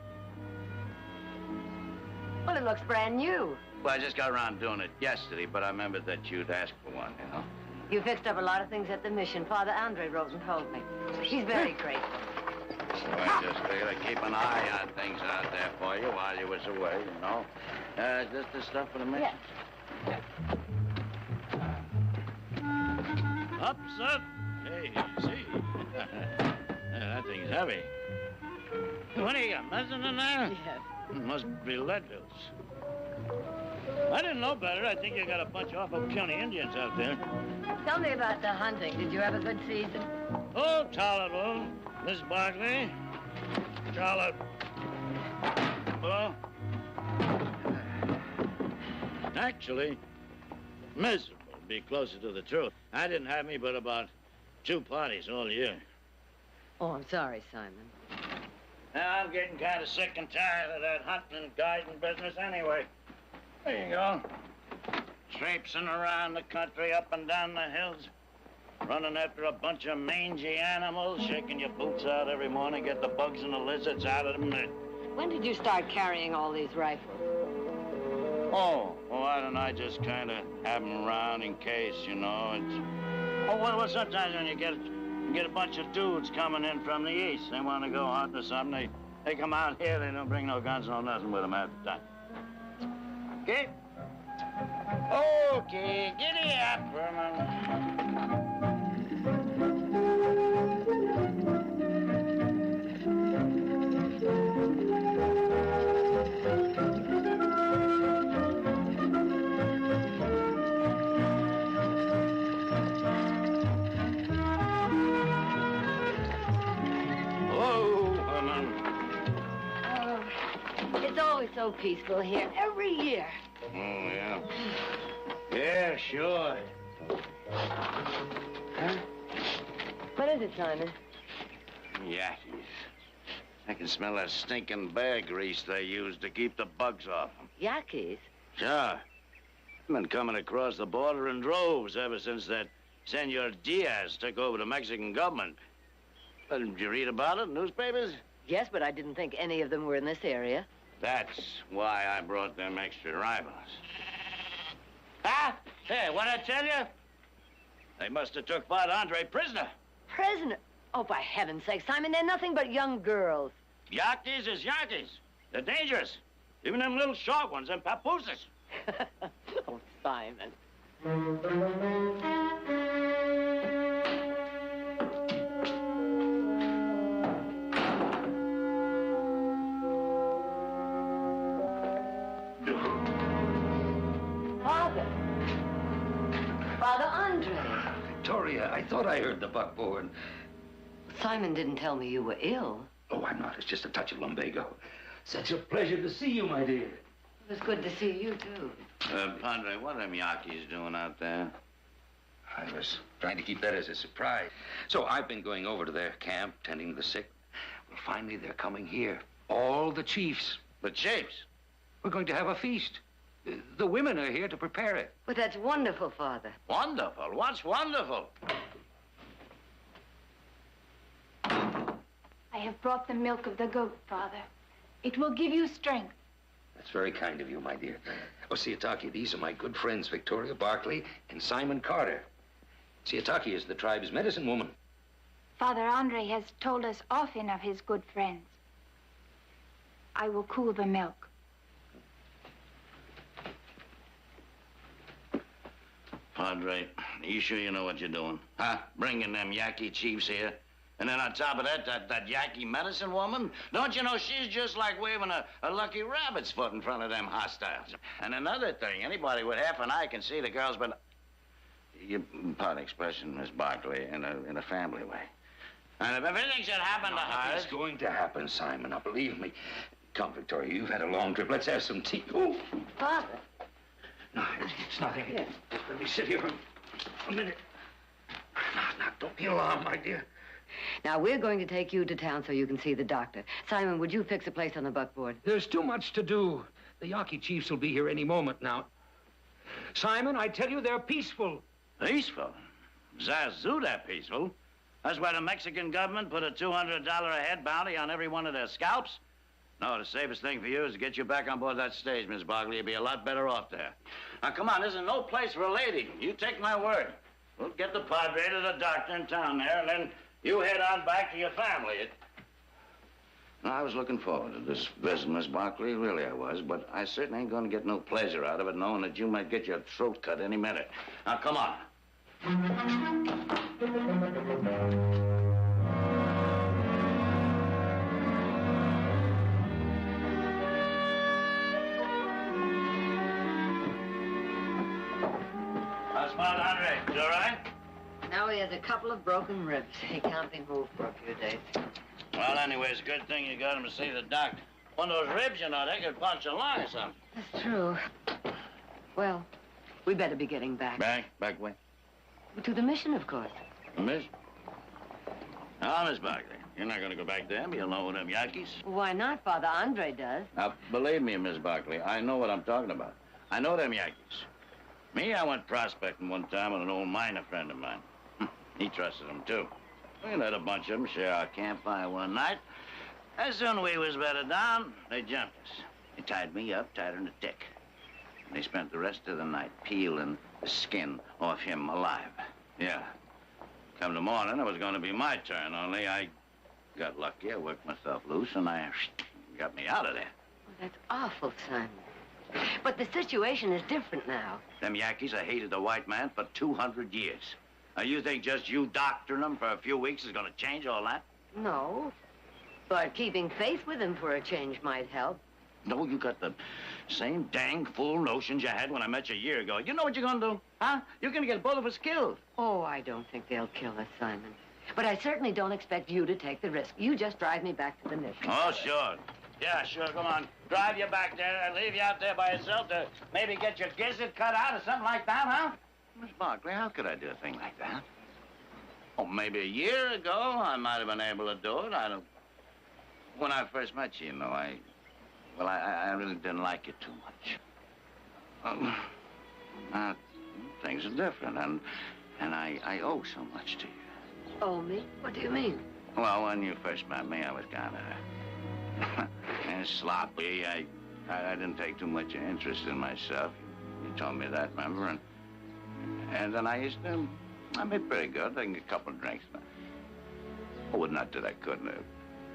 F: Well, it looks brand new.
D: Well, I just got around doing it yesterday, but I remembered that you'd asked for one, you know?
F: You fixed up a lot of things at the mission. Father Andre wrote and told me. He's very grateful.
D: So I just figured I'd keep an eye on things out there for you while you was away, you know? Just the stuff for the mission.
F: Yes.
D: Up, son. Hey, see. That thing's heavy. What do you got, medicine in there?
F: Yes.
D: Must be lead dose. I didn't know better. I think you got a bunch of awful puny Indians out there.
F: Tell me about the hunting. Did you have a good season?
D: Oh, tolerable, Miss Barkley. Tolerable. Well, actually, miserable would be closer to the truth. I didn't have me but about 2 parties all year.
F: Oh, I'm sorry, Simon.
D: Now, I'm getting kind of sick and tired of that hunting and guiding business anyway. There you go. Traipsing around the country, up and down the hills, running after a bunch of mangy animals, shaking your boots out every morning, get the bugs and the lizards out of them.
F: When did you start carrying all these rifles?
D: Oh, well, why don't I just kind of have them around in case, you know? It's... Oh, well, sometimes when you get a bunch of dudes coming in from the east, they want to go hunting or something, they come out here, they don't bring no guns, no nothing with them at the time. Okay? Okay, giddy up, Herman.
F: It's always so peaceful here, every year.
D: Oh, yeah. Yeah, sure.
F: Huh? What is it, Simon?
D: Yakkies. I can smell that stinking bear grease they use to keep the bugs off them.
F: Yakkies?
D: Sure. I've been coming across the border in droves ever since that Senor Diaz took over the Mexican government. Did you read about it in newspapers?
F: Yes, but I didn't think any of them were in this area.
D: That's why I brought them extra rifles. Ah! Hey, what'd I tell you? They must have took Father Andre prisoner.
F: Prisoner? Oh, for heaven's sake, Simon, they're nothing but young girls.
D: Yankees is Yankees. They're dangerous. Even them little short ones, them papooses.
F: Oh, Simon. Father Andre.
C: Victoria, I thought I heard the buckboard.
F: Simon didn't tell me you were ill.
C: Oh, I'm not. It's just a touch of lumbago. Such a pleasure to see you, my dear.
F: It was good to see you, too.
D: Padre, what are them Yankees doing out there?
P: I was trying to keep that as a surprise. So I've been going over to their camp, tending the sick. Well, finally, they're coming here. All the chiefs.
D: The chiefs?
P: We're going to have a feast. The women are here to prepare it.
F: But that's wonderful, Father.
D: Wonderful? What's wonderful?
E: I have brought the milk of the goat, Father. It will give you strength.
P: That's very kind of you, my dear. Oh, Siataki, these are my good friends, Victoria Barkley and Simon Carter. Siataki is the tribe's medicine woman.
E: Father Andre has told us often of his good friends. I will cool the milk.
D: Padre, are you sure you know what you're doing? Huh? Bringing them Yaqui chiefs here? And then on top of that, that Yaqui medicine woman? Don't you know she's just like waving a lucky rabbit's foot in front of them hostiles? And another thing, anybody with half an eye can see the girl's been... You pardon expression, Miss Barkley, in a family way. And if anything should happen to her...
P: It's going to happen, Simon. Now, believe me. Come, Victoria, you've had a long trip. Let's have some tea. Ooh.
F: Father.
P: No, it's nothing.
F: Yes.
P: Let me sit here a minute. Now, don't be alarmed, my dear.
F: Now, we're going to take you to town so you can see the doctor. Simon, would you fix a place on the buckboard?
P: There's too much to do. The Yaqui chiefs will be here any moment now. Simon, I tell you, they're peaceful.
D: Peaceful? Zazu, they're peaceful. That's why the Mexican government put a $200 a head bounty on every one of their scalps. No, the safest thing for you is to get you back on board that stage, Miss Barkley. You'll be a lot better off there. Now, come on, this is no place for a lady. You take my word. We'll get the Padre to the doctor in town there, and then you head on back to your family. Now, I was looking forward to this visit, Miss Barkley. Really, I was. But I certainly ain't going to get no pleasure out of it, knowing that you might get your throat cut any minute. Now, come on. How's Father Andre? You all right?
F: Now he has a couple of broken ribs. He can't be moved for a few days.
D: Well, anyway, it's a good thing you got him to see the doctor. One of those ribs, you know, they could punch a lung or something.
F: That's true. Well, we better be getting back.
D: Back? Back where?
F: To the mission, of course.
D: The mission? Now, Miss Barkley, you're not going to go back there and be alone with them Yankees.
F: Why not? Father Andre does.
D: Now, believe me, Miss Barkley, I know what I'm talking about. I know them Yankees. Me, I went prospecting one time with an old miner friend of mine. He trusted them, too. We let a bunch of them share our campfire one night. As soon as we was bedded down, they jumped us. They tied me up tighter than a tick. And they spent the rest of the night peeling the skin off him alive. Yeah. Come the morning, it was going to be my turn, only I got lucky. I worked myself loose, and I got me out of there.
F: Well, that's awful, Simon. But the situation is different now.
D: Them Yankees have hated the white man for 200 years. Now, you think just you doctoring them for a few weeks is going to change all that?
F: No. But keeping faith with him for a change might help.
D: No, you got the same dang fool notions you had when I met you a year ago. You know what you're going to do, huh? You're going to get both of us killed.
F: Oh, I don't think they'll kill us, Simon. But I certainly don't expect you to take the risk. You just drive me back to the mission.
D: Oh, sure. Yeah, sure, come on. Drive you back there and leave you out there by yourself to maybe get your gizzard cut out or something like that, huh? Miss Barkley, how could I do a thing like that? Oh, maybe a year ago I might have been able to do it. I don't... When I first met you, you know, I really didn't like you too much. Now, things are different, and I owe so much to you.
F: Oh, me? What do you mean?
D: Well, when you first met me, I was kind of sloppy. I didn't take too much interest in myself. You told me that, remember? And then I used to, I'd be pretty good, taking a couple of drinks. Oh, not that I couldn't have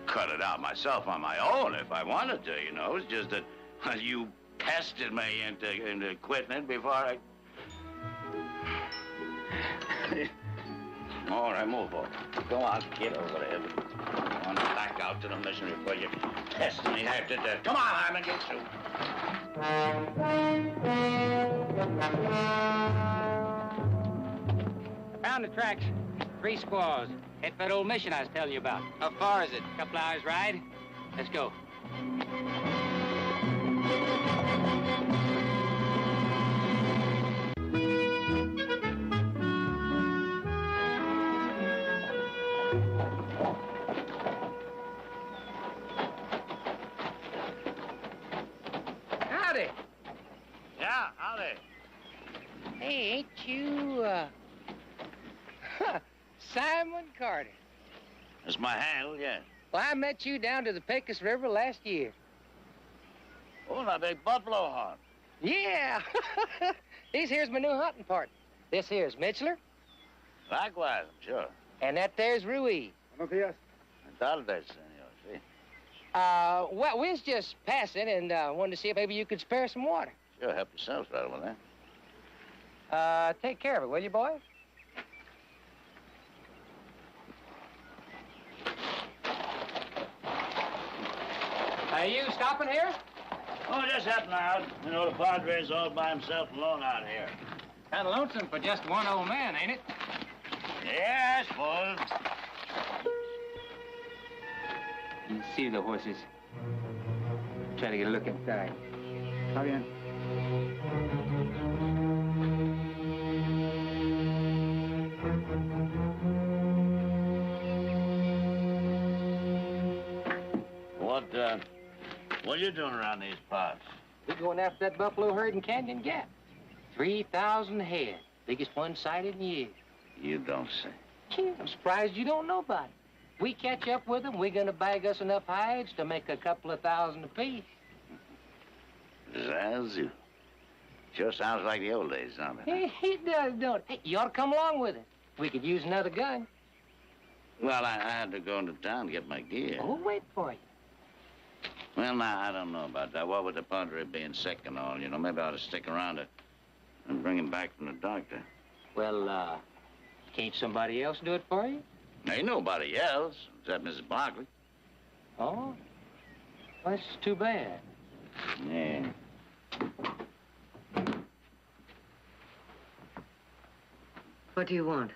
D: cut it out myself on my own if I wanted to, you know. It's just that you pestered me into quitting it before I... All right, move over. Go on, get over there. Go on back out to the mission before you pester me half to death. Come on, Hyman, get through.
O: Found the tracks. 3 squaws. Head for that old mission I was telling you about. How far is it? A couple hours ride. Let's go.
B: Howdy.
D: Yeah, howdy.
O: Hey, ain't you, Simon Carter?
D: That's my handle, yeah.
O: Well, I met you down to the Pecos River last year.
D: Oh, that big buffalo hunt.
O: Yeah. This here's my new hunting partner. This here's Mitchler.
D: Likewise, I'm sure.
O: And that there's Ruiz.
D: Notorious. Tarde, senor, see.
O: Well, we was just passing and wanted to see if maybe you could spare some water.
D: Sure, help yourself right over there.
O: Take care of it, will you, boy? Are you stopping here?
D: Oh, just helping out. You know, the Padre's all by himself alone out here.
O: Kind of lonesome for just one old man, ain't it?
D: Yeah, I suppose.
O: You see the horses. Try to get a look inside.
C: How bien?
D: What are you doing around these parts?
O: We're going after that buffalo herd in Canyon Gap. 3,000 head. Biggest one sighted in years.
D: You don't say.
O: Gee, I'm surprised you don't know about it. We catch up with them, we're gonna bag us enough hides to make a couple of thousand apiece.
D: Zazu. Sure sounds like the old days, don't it?
O: Hey, it does, don't it? Hey, you ought to come along with us. We could use another gun.
D: Well, I had to go into town to get my gear.
O: Oh, wait for you.
D: Well, now, I don't know about that. What with the Padre being sick and all, you know, maybe I ought to stick around and bring him back from the doctor.
O: Well, can't somebody else do it for you?
D: Ain't nobody else, except Mrs. Barkley.
O: Oh? Well, that's too bad.
D: Yeah.
F: What do you want?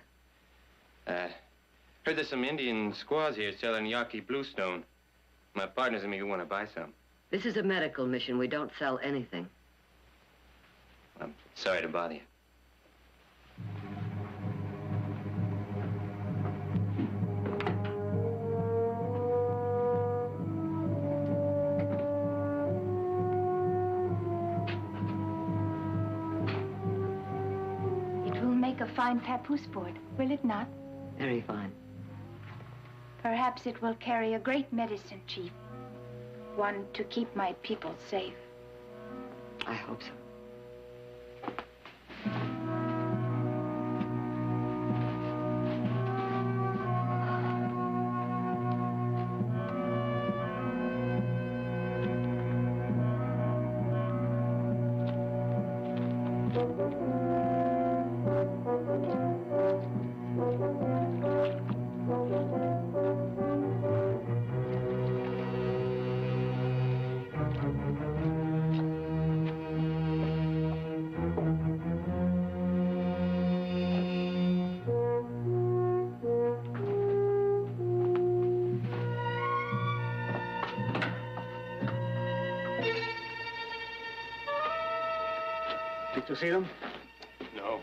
Q: Heard there's some Indian squaws here selling Yaqui bluestone. My partners and me want to buy some.
F: This is a medical mission. We don't sell anything.
Q: I'm sorry to bother you.
E: It will make a fine papoose board, will it not?
F: Very fine.
E: Perhaps it will carry a great medicine, Chief. One to keep my people safe.
F: I hope so.
O: You still see them?
Q: No.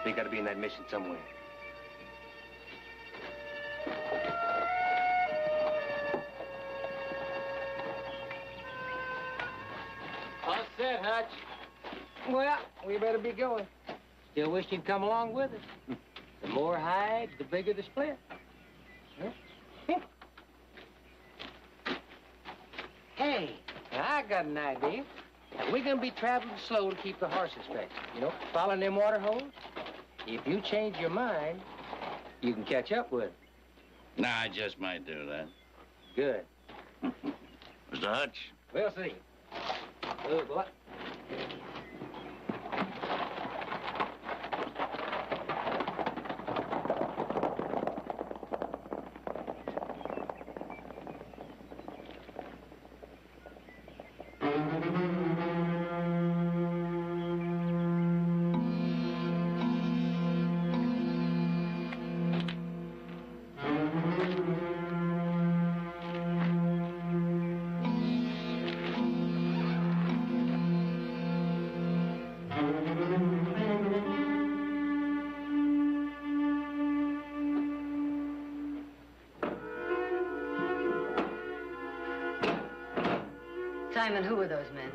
Q: They gotta be in that mission somewhere.
O: All set, Hutch. Well, we better be going. Still wish you'd come along with us. The more hides, the bigger the split. Huh? Hey, I got an idea. We're gonna be traveling slow to keep the horses fed. You know, following them water holes. If you change your mind, you can catch up with them.
D: Nah, I just might do that.
O: Good.
D: Mr. Hutch?
O: We'll see. Good boy.
F: Simon, who are those men?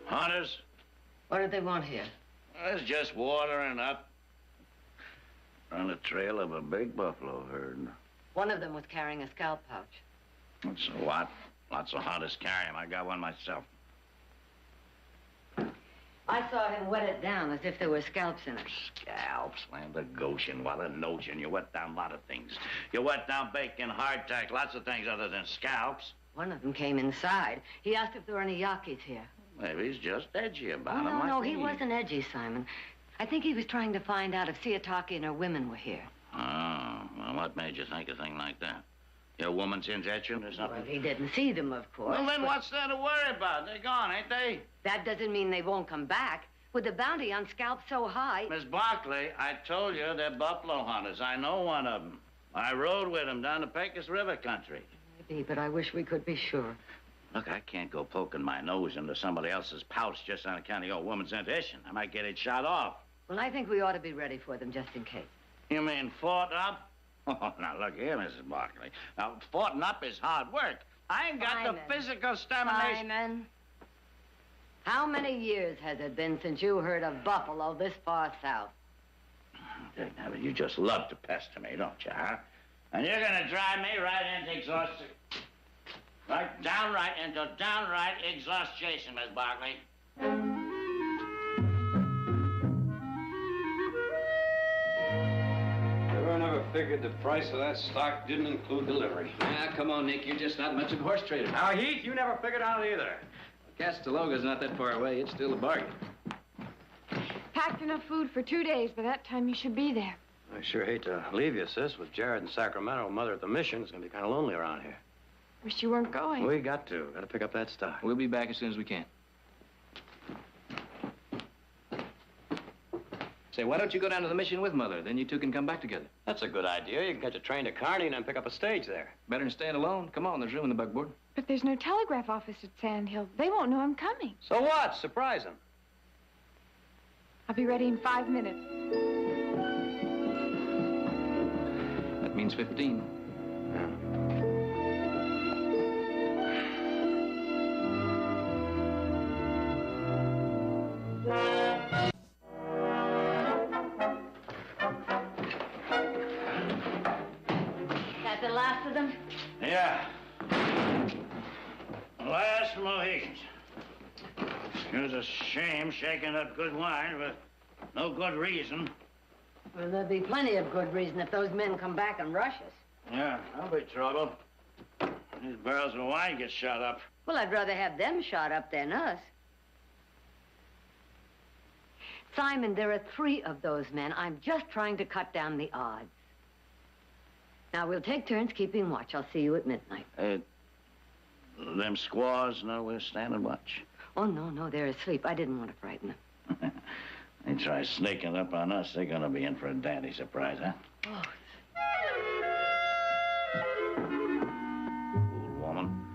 D: Hunters?
F: What do they want here?
D: It's just watering up on the trail of a big buffalo herd.
F: One of them was carrying a scalp pouch.
D: That's a lot. Lots of hunters carry them. I got one myself.
F: I saw him wet it down as if there were scalps in it.
D: Scalps, land of Goshen, what a notion. You wet down a lot of things. You wet down bacon, hardtack, lots of things other than scalps.
F: One of them came inside. He asked if there were any Yakis here.
D: Maybe he's just edgy about them.
F: No, he wasn't edgy, Simon. I think he was trying to find out if Siataki and her women were here.
D: Oh, well, what made you think a thing like that? Your woman's injection or something?
F: Well, he didn't see them, of course.
D: Well, then what's there to worry about? They're gone, ain't they?
F: That doesn't mean they won't come back. With the bounty on scalps so high...
D: Miss Barkley, I told you they're buffalo hunters. I know one of them. I rode with them down the Pecos River country.
F: Maybe, but I wish we could be sure.
D: Look, I can't go poking my nose into somebody else's pouch just on account of your woman's intuition. I might get it shot off.
F: Well, I think we ought to be ready for them just in case.
D: You mean fought up? Oh, now, look here, Mrs. Barkley. Now, foughting up is hard work. I ain't got
F: Simon.
D: the physical stamina.
F: Simon, how many years has it been since you heard of buffalo this far south?
D: Now, you just love to pester me, don't you, huh? And you're gonna drive me right into exhaustion. Right downright into downright exhaustion, Miss Barkley.
K: I never figured the price of that stock didn't include delivery.
G: Ah, come on, Nick. You're just not much of a horse trader.
K: Now, Heath, you never figured out either.
G: Castaloga's not that far away. It's still a bargain.
E: Packed enough food for 2 days. By that time, you should be there.
B: I sure hate to leave you, sis. With Jared in Sacramento, Mother at the mission, it's gonna be kind of lonely around here.
E: Wish you weren't going.
B: We got to pick up that stock.
G: We'll be back as soon as we can. Say, why don't you go down to the mission with Mother? Then you two can come back together.
B: That's a good idea. You can catch a train to Kearney and then pick up a stage there.
G: Better than staying alone. Come on, there's room in the buckboard.
E: But there's no telegraph office at Sand Hill. They won't know I'm coming.
B: So what? Surprise them.
E: I'll be ready in 5 minutes.
G: That means 15.
F: That the last of them?
D: Yeah. Last Mohicans. It was a shame shaking up good wine for no good reason.
F: Well, there'll be plenty of good reason if those men come back and rush us.
D: Yeah, that'll be trouble. These barrels of wine get shot up.
F: Well, I'd rather have them shot up than us. Simon, there are 3 of those men. I'm just trying to cut down the odds. Now, we'll take turns keeping watch. I'll see you at midnight.
D: Them squaws know we're standing watch.
F: Oh, no, they're asleep. I didn't want to frighten them.
D: They try sneaking up on us, they're gonna be in for a dandy surprise, huh?
F: Oh.
D: Fool woman.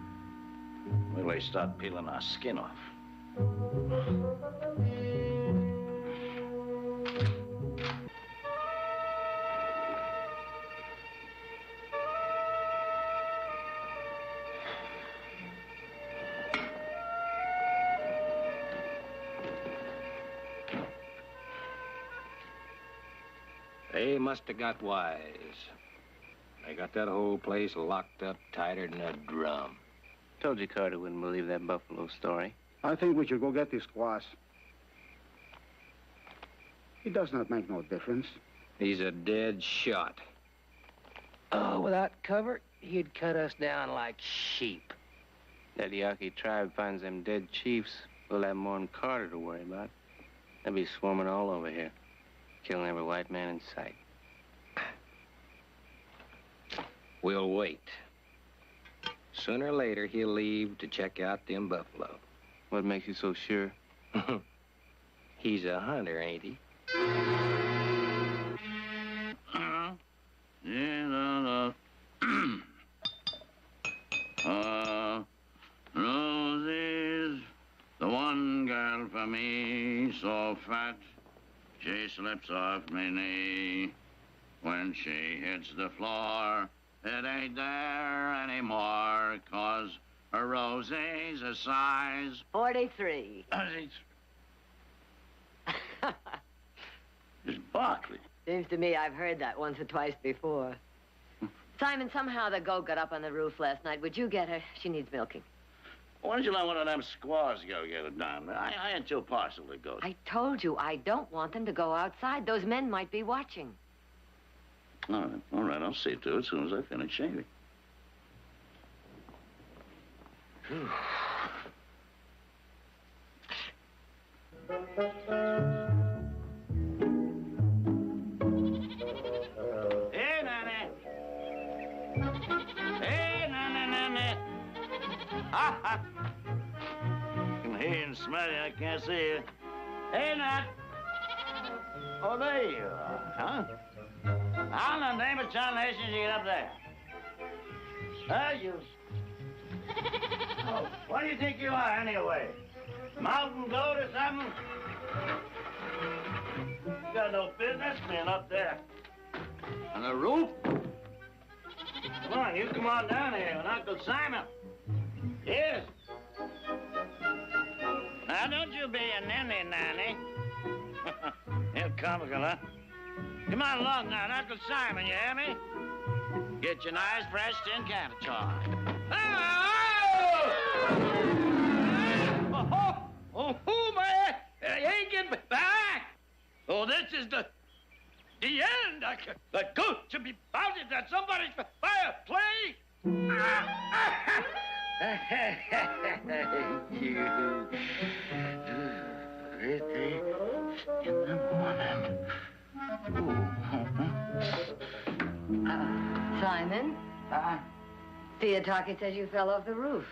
D: Will they start peeling our skin off?
O: They must have got wise. They got that whole place locked up tighter than a drum.
Q: Told you Carter wouldn't believe that buffalo story.
K: I think we should go get the squash. It does not make no difference.
O: He's a dead shot. Oh, without cover, he'd cut us down like sheep.
Q: That Yaqui tribe finds them dead chiefs, we'll have more than Carter to worry about. They'll be swarming all over here, killing every white man in sight.
O: We'll wait. Sooner or later, he'll leave to check out them buffalo.
Q: What makes you so sure?
O: He's a hunter, ain't he?
D: Rosie's the one girl for me, so fat, she slips off me knee. When she hits the floor, it ain't there anymore, 'cause her Rosie's a size
F: 43.
D: It's Barkley.
F: Seems to me I've heard that once or twice before. Simon, somehow the goat got up on the roof last night. Would you get her? She needs milking.
D: Why don't you let one of them squaws go get it done? I ain't too partial to goats.
F: I told you I don't want them to go outside. Those men might be watching.
D: All right, I'll see to it as soon as I finish shaving. Hey, Nanny. Hey, Nanny. Ha, ha. I can hear you and smell you. I can't see you. Hey, Nat. Oh, there you are, huh? How in the name of tarnation did you get up there? You... Oh, what do you think you are, anyway? Mountain goat or something? You got no business being up there. On the roof? Come on, you come on down here with Uncle Simon. Yes. Now, don't you be a ninny, Nanny. You're comical, huh? Come on along now, Uncle Simon, you hear me? Get your nice, fresh tin can of tar. Oh, man! You ain't getting back! Oh, this is the end. The goat should be bounded at somebody's fireplace! You... Birthday in the morning.
F: Simon? Theotaki says you fell off the roof.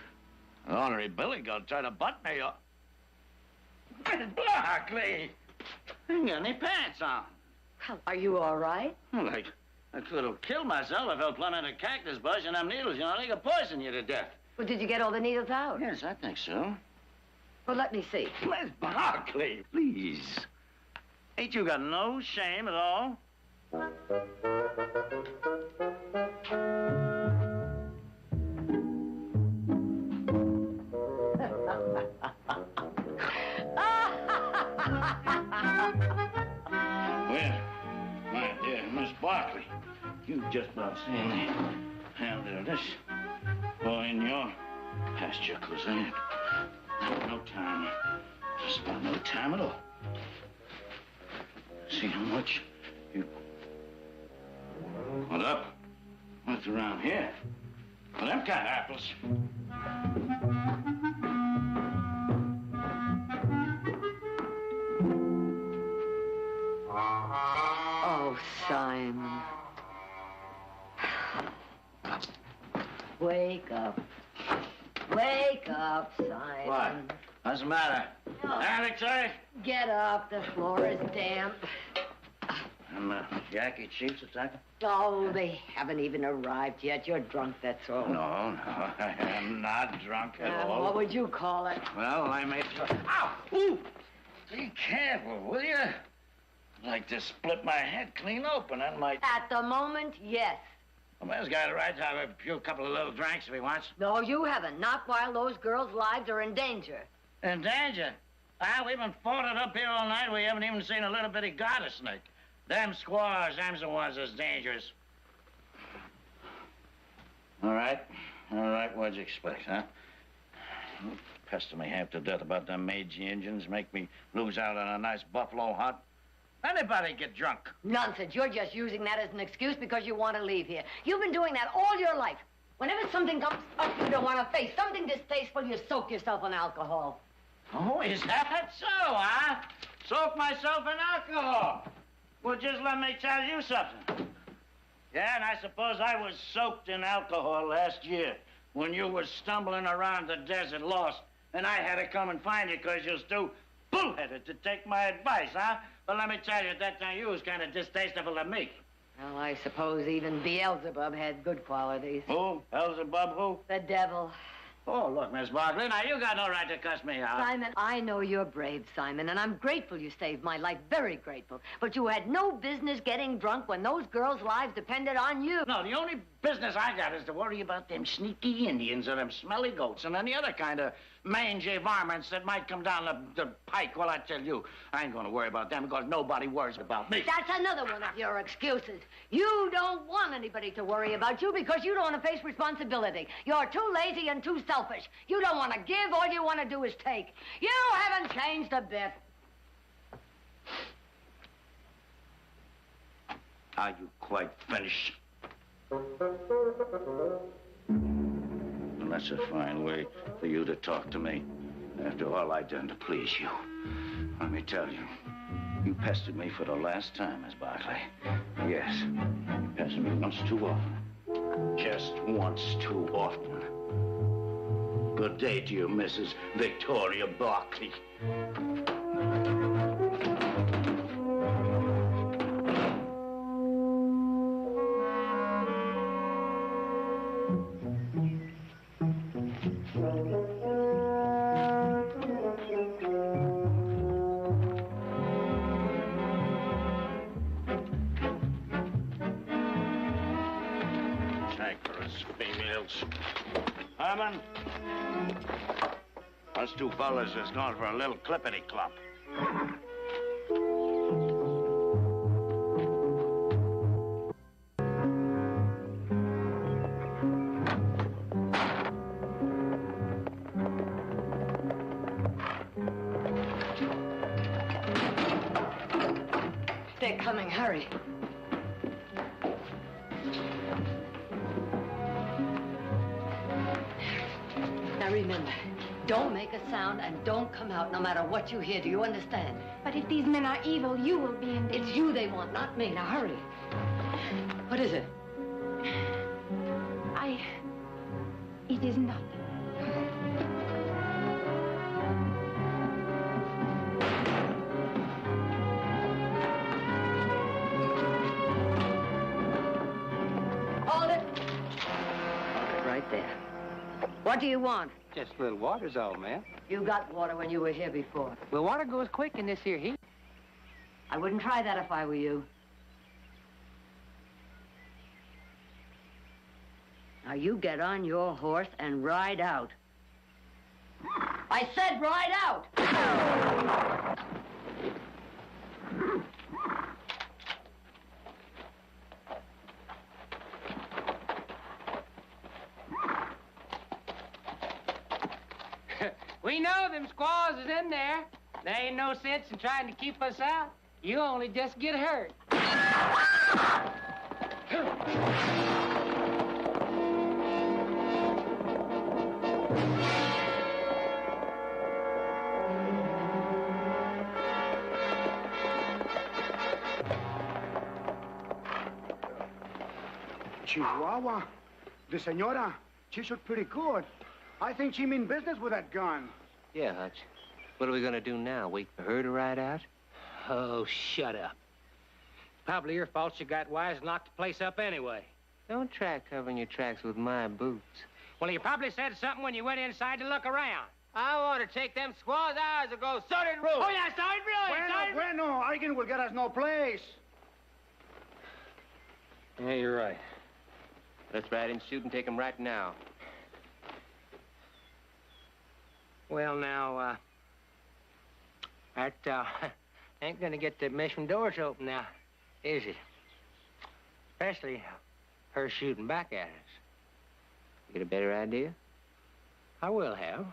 D: Ornery Billy gonna try to butt me up. Barkley! I ain't got any pants on.
F: Well, are you all right?
D: Well, I could have killed myself if I fell plumb in a cactus bush and them needles, you know, they could poison you to death.
F: Well, did you get all the needles out?
D: Yes, I think so.
F: Well, let me see.
D: Miss Barkley, please. Ain't you got no shame at all? Well, my dear Miss Barkley, you've just about seen the hand of this boy in your pasture, cousin. No time. Just about no time at all. See how much you... What up? What's around here? Well, them kind of apples.
F: Oh, Simon. Wake up. Wake up, Simon.
D: What? What's the matter?
F: Oh.
D: Alex, eh?
F: Get up. The floor is damp.
D: And Jackie Chief's attacking?
F: Oh, they haven't even arrived yet. You're drunk, that's all.
D: No, I am not drunk at all.
F: What would you call it?
D: Well, I may... Ow! Ooh! Be careful, will you? I'd like to split my head clean open and my...
F: At the moment, yes.
D: A man's got a right to have a couple of little drinks if he wants.
F: No, you haven't. Not while those girls' lives are in danger.
D: In danger? We've been fought it up here all night. We haven't even seen a little bitty garter snake. Them squaws, them's the ones that's dangerous. All right, what'd you expect, huh? You pester me half to death about them Meiji Indians, make me lose out on a nice buffalo hunt. Anybody get drunk.
F: Nonsense. You're just using that as an excuse because you want to leave here. You've been doing that all your life. Whenever something comes up you don't want to face, something distasteful, you soak yourself in alcohol.
D: Oh, is that so, huh? Soak myself in alcohol. Well, just let me tell you something. Yeah, and I suppose I was soaked in alcohol last year when you was stumbling around the desert lost, and I had to come and find you because you was too bullheaded to take my advice, huh? But let me tell you, at that time you was kind of distasteful to me.
F: Well, I suppose even Beelzebub had good qualities.
D: Who? Beelzebub who?
F: The devil.
D: Oh, look, Miss Barkley, now you got no right to cuss me out.
F: Simon, I know you're brave, Simon, and I'm grateful you saved my life, very grateful. But you had no business getting drunk when those girls' lives depended on you.
D: No, the only business I got is to worry about them sneaky Indians or them smelly goats and any other kind of mangy varmints that might come down the pike. Well, I tell you, I ain't gonna worry about them because nobody worries about me.
F: That's another one of your excuses. You don't want anybody to worry about you because you don't want to face responsibility. You're too lazy and too selfish. You don't want to give, all you want to do is take. You haven't changed a bit.
D: Are you quite finished? Well, that's a fine way for you to talk to me. After all I've done to please you. Let me tell you, you pestered me for the last time, Miss Barkley. Yes, you pestered me once too often. Just once too often. Good day to you, Mrs. Victoria Barkley. Herman? Us two fellas is going for a little clippity-clop.
F: They're coming. Hurry. Now remember, don't make a sound and don't come out no matter what you hear. Do you understand?
E: But if these men are evil, you will be in danger.
F: It's you they want, not me. Now hurry. What is it?
E: It is nothing.
F: Hold it. Hold it right there. What do you want?
O: Just a little water's all, ma'am.
F: You got water when you were here before.
O: Well, water goes quick in this here heat.
F: I wouldn't try that if I were you. Now you get on your horse and ride out. I said ride out!
O: We know them squaws is in there. There ain't no sense in trying to keep us out. You only just get hurt.
R: Chihuahua. The senora, she shot pretty good. I think she mean business with that gun.
Q: Yeah, Hutch. What are we gonna do now? Wait for her to ride out?
O: Oh, shut up. Probably your fault you got wise and locked the place up anyway.
Q: Don't try covering your tracks with my boots.
O: Well, you probably said something when you went inside to look around. I want to take them squaws hours ago. So did Ruth. Oh, yeah, so did Ruth.
R: Bueno, arguing will get us no place.
O: Yeah, you're right.
Q: Let's ride in, shoot, and take him right now.
O: Well, now, that ain't gonna get the mission doors open now. Is it? Especially her shooting back at us.
Q: You get a better idea?
O: I will have.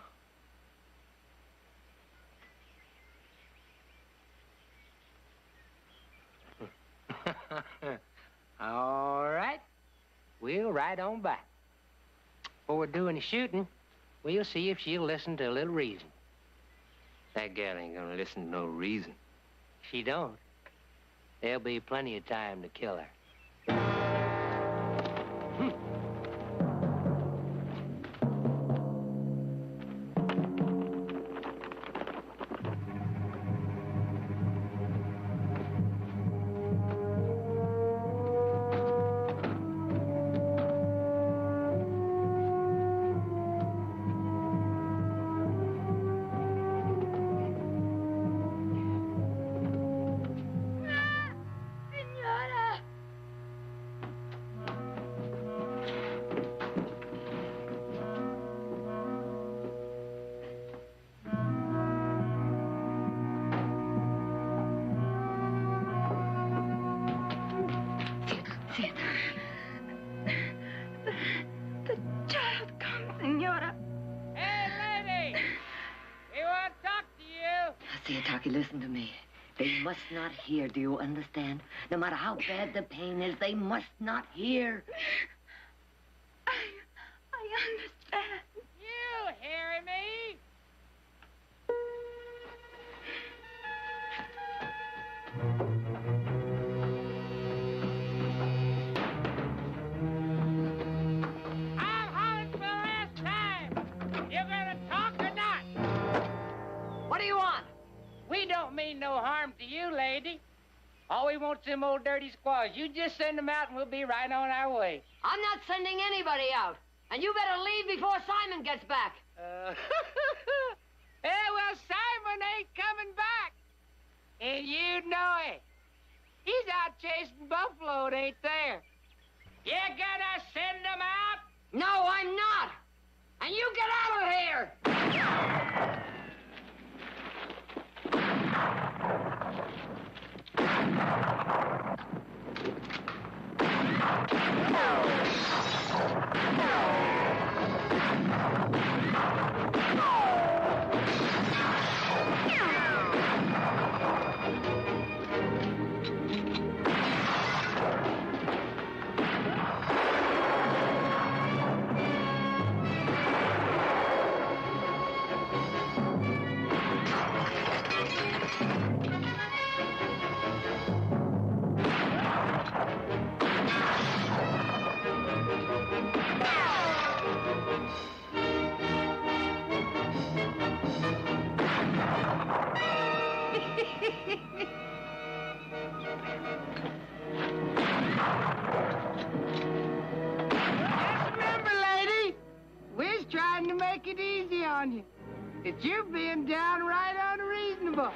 O: All right. We'll ride on back. Before we're doing the shooting, we'll see if she'll listen to a little reason.
Q: That gal ain't gonna listen to no reason.
O: She don't. There'll be plenty of time to kill her.
E: The child comes, Senora.
F: Hey, lady! We want to talk to you.
S: Siataki, listen to me. They must not hear, do you understand? No matter how bad the pain is, they must not hear.
E: I understand.
F: You hear me? I'm hollering for the last time. You gonna talk or not?
S: What do you want?
F: We don't mean no harm to you, lady. All we want's them old dirty squaws. You just send them out and we'll be right on our way.
S: I'm not sending anybody out. And you better leave before Simon gets back.
F: Yeah, well, Simon ain't coming back. And you know it. He's out chasing buffalo, it ain't there. You gonna send them out?
S: No, I'm not. And you get out of here.
F: Just remember, lady, we're trying to make it easy on you. That you're being downright unreasonable.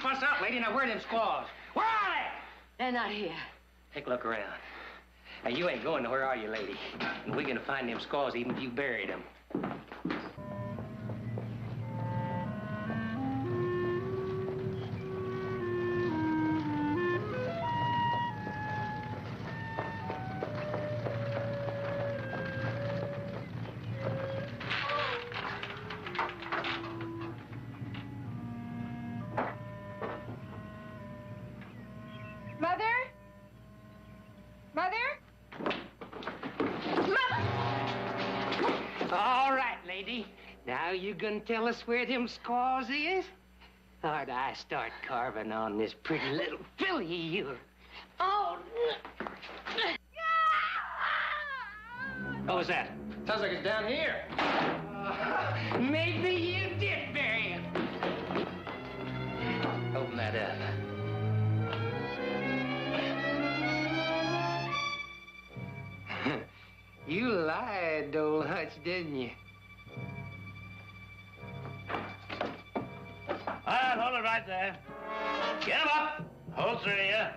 O: Us up, lady. Now, where are them squaws?
S: Where are they? They're not here.
O: Take a look around. Now, you ain't going nowhere, are you, lady? And we're gonna find them squaws even if you buried them.
F: Mother? Mother?
O: All right, lady. Now you gonna tell us where them squaws is? Or do I start carving on this pretty little filly of yours?
S: Oh.
O: What was that?
G: Sounds like it's down here.
O: Maybe you did bury him. Open that up. You lied, old Hutch, didn't you?
D: All right, hold it right there. Get him up. Whole three of you.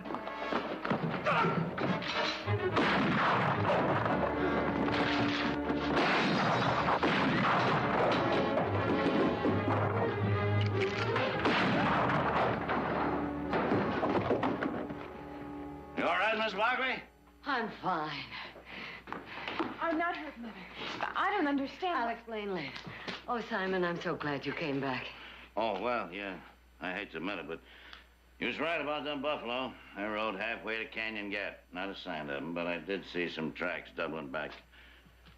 D: You all right, Miss Barkley?
F: I'm fine.
E: I'm not hurt, Mother. I don't understand.
F: I'll explain later. Oh, Simon, I'm so glad you came back.
D: Oh, well, yeah. I hate to admit it, but you was right about them buffalo. I rode halfway to Canyon Gap. Not a sign of them, but I did see some tracks doubling back.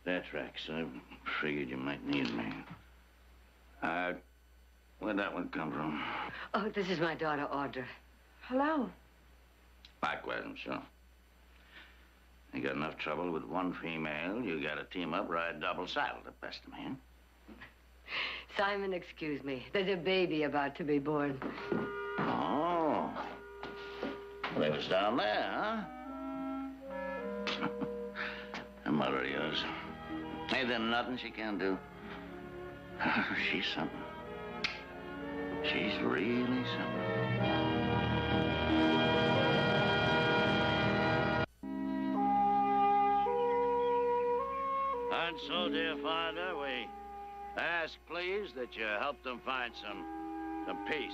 D: Their tracks. I figured you might need me. Where'd that one come from?
F: Oh, this is my daughter, Audra.
E: Hello.
D: Back with him, sure. You got enough trouble with one female, you got to team up, ride double saddle to pest a man.
F: Simon, excuse me. There's a baby about to be born.
D: Oh. Well, they was down there, huh? The mother of yours. Ain't there nothing she can do? She's something. She's really something. And so, dear Father, we ask, please, that you help them find some peace,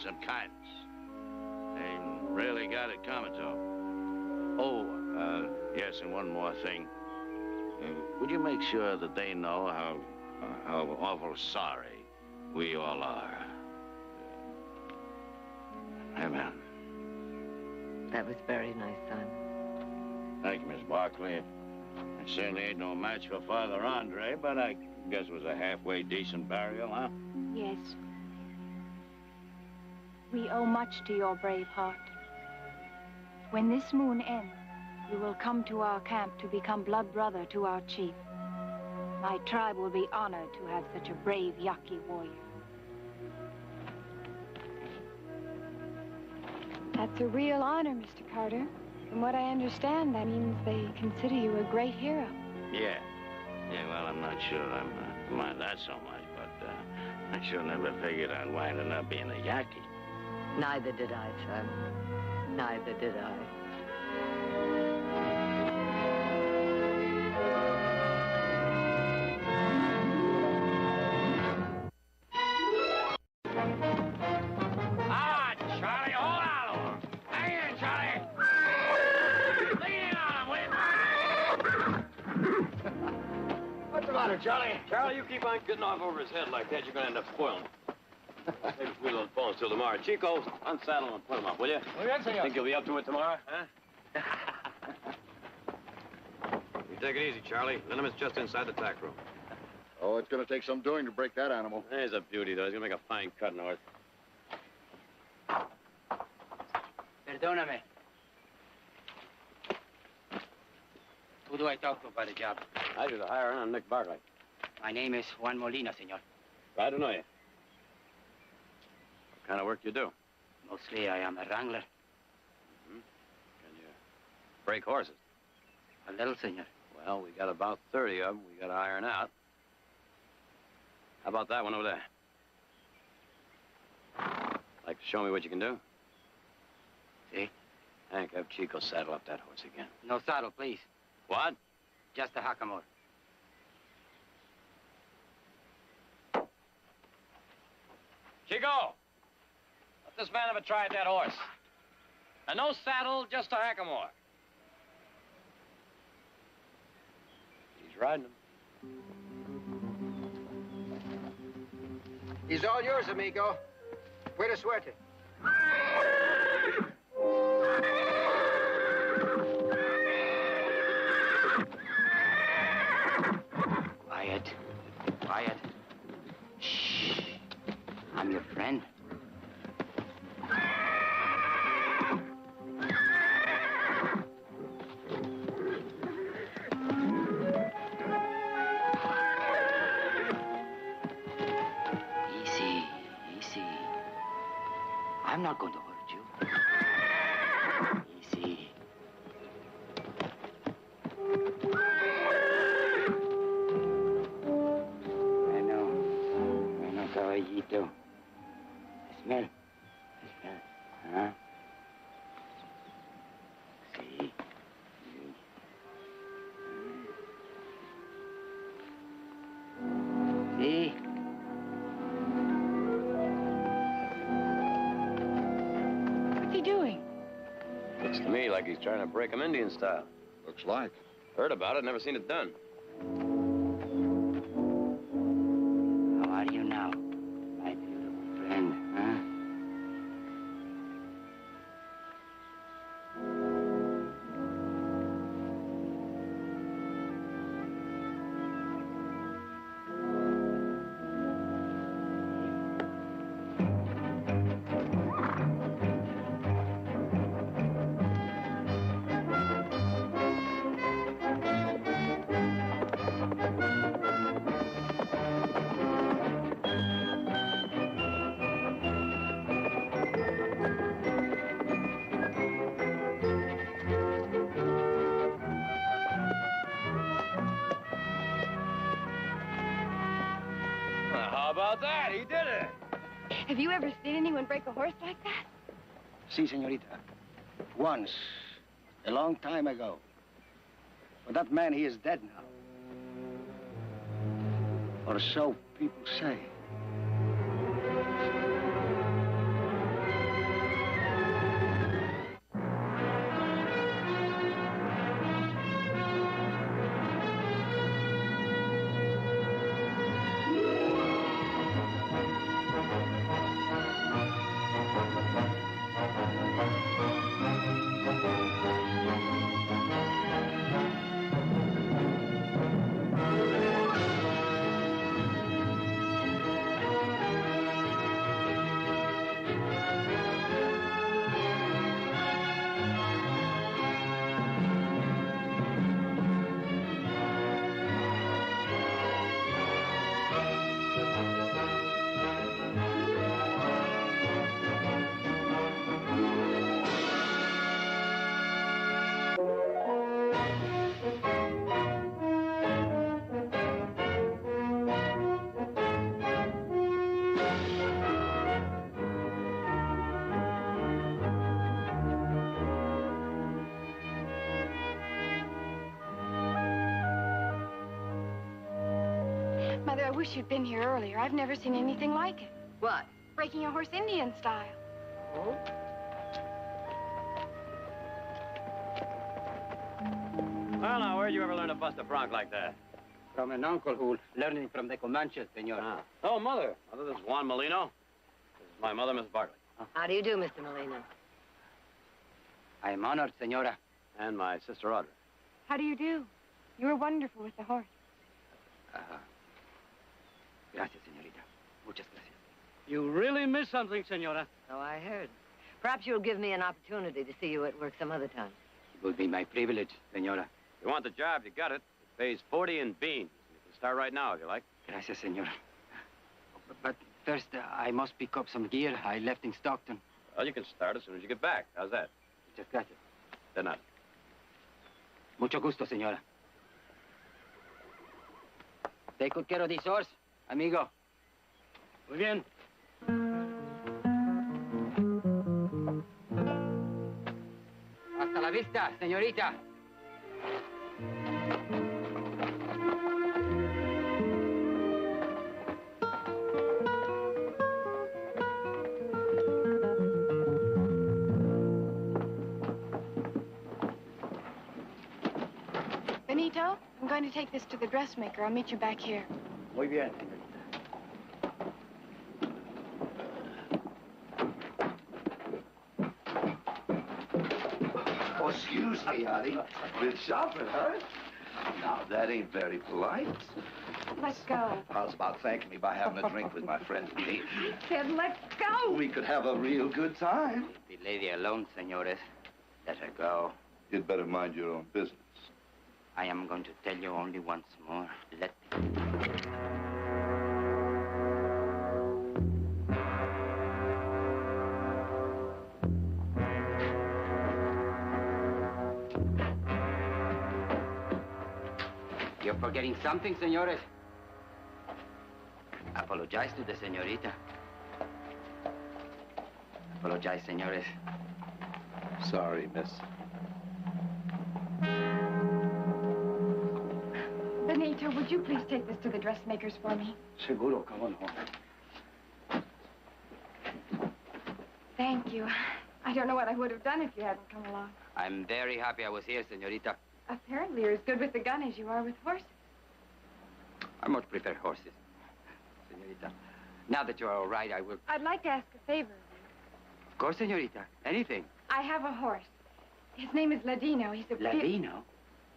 D: some kindness. They really got it coming to them. Oh, yes, and one more thing. Would you make sure that they know how awful sorry we all are? Amen.
F: That was very nice, Simon.
D: Thank you, Miss Barkley. It certainly ain't no match for Father Andre, but I guess it was a halfway decent burial, huh?
E: Yes. We owe much to your brave heart. When this moon ends, you will come to our camp to become blood brother to our chief. My tribe will be honored to have such a brave Yaqui warrior. That's a real honor, Mr. Carter. From what I understand, that means they consider you a great hero.
D: Yeah. Yeah, well, I'm not sure I'm mind that so much, but I sure never figured I'd wind up being a Yaqui.
F: Neither did I, Simon. Neither did I.
B: Charlie. Charlie, you keep on getting off over his head like that, you're going to end up spoiling. Maybe we don't phone until tomorrow. Chico, unsaddle him and put him up, will you?
O: Muy bien, señor.
B: Think you'll be up to it tomorrow, huh? You take it easy, Charlie. Liniment is just inside the tack room.
C: Oh, it's going to take some doing to break that animal.
B: He's a beauty, though. He's going to make a fine cut north.
O: Perdóname. Who do I talk to about the job?
B: I do the hiring on Nick Barkley.
O: My name is Juan Molina, senor.
B: Glad to know you. What kind of work do you do?
O: Mostly I am a wrangler.
B: Mm-hmm. Can you break horses?
O: A little, senor.
B: Well, we got about 30 of them we got to iron out. How about that one over there? Like to show me what you can do?
O: See?
B: Hank, have Chico saddle up that horse again.
O: No saddle, please.
B: What?
O: Just a hackamore.
B: Chico! Let this man have a try at that horse. And no saddle, just a hackamore. He's riding him.
R: He's all yours, amigo. Puede suerte.
O: Quiet. Quiet. Shh. I'm your friend. I'm not going to hurt you. Easy. I know, caballito. Smell. Huh? See? See?
E: What's he doing?
B: Looks to me like he's trying to break 'em Indian style.
C: Looks like.
B: Heard about it, never seen it done.
O: How are you now, my beautiful friend, huh?
B: How about that? He did it.
E: Have you ever seen anyone break a horse like that?
R: Si, señorita. Once. A long time ago. But that man, he is dead now. Or so people say.
E: Mother, I wish you'd been here earlier. I've never seen anything like it.
F: What?
E: Breaking a horse Indian style.
F: Oh?
B: Well, now, where'd you ever learn to bust a bronc like that?
O: From an uncle who learning from the Comanches, senor.
B: Oh, Mother. Mother, this is Juan Molino. This is my mother, Miss Bartley.
F: How do you do, Mr. Molina?
O: I am honored, senora.
B: And my sister Audrey.
E: How do you do? You were wonderful with the horse.
O: Gracias, señorita. Muchas gracias.
H: You really missed something, senora.
F: So I heard. Perhaps you'll give me an opportunity to see you at work some other time.
O: It will be my privilege, senora.
B: You want the job, you got it. It pays 40 in beans. You can start right now if you like.
O: Gracias, senora. But first, I must pick up some gear I left in Stockton.
B: Well, you can start as soon as you get back. How's that?
O: Muchas gracias.
B: De nada.
O: Mucho gusto, senora. Take good care of this horse, amigo.
H: Muy bien.
O: Hasta la vista, señorita.
E: Benito, I'm going to take this to the dressmaker. I'll meet you back here.
R: Muy bien.
T: Oh, excuse me, honey. Been shopping, huh? Now, that ain't very polite.
E: Let go.
T: How's about thanking me by having a drink with my friends and me?
E: I said let go.
T: We could have a real good time.
O: Leave the lady alone, senores. Let her go.
T: You'd better mind your own business.
O: I am going to tell you only once more. Let You're forgetting something, senores. Apologize to the señorita. Apologize, senores.
L: Sorry, miss.
E: Benito, would you please take this to the dressmakers for me?
R: Seguro, come on home.
E: Thank you. I don't know what I would have done if you hadn't come along.
O: I'm very happy I was here, señorita.
E: Apparently, you're as good with the gun as you are with horses.
O: I much prefer horses, señorita. Now that you're all right, I will...
E: I'd like to ask a favor of you.
O: Of course, señorita. Anything.
E: I have a horse. His name is Ladino. He's a...
O: Ladino?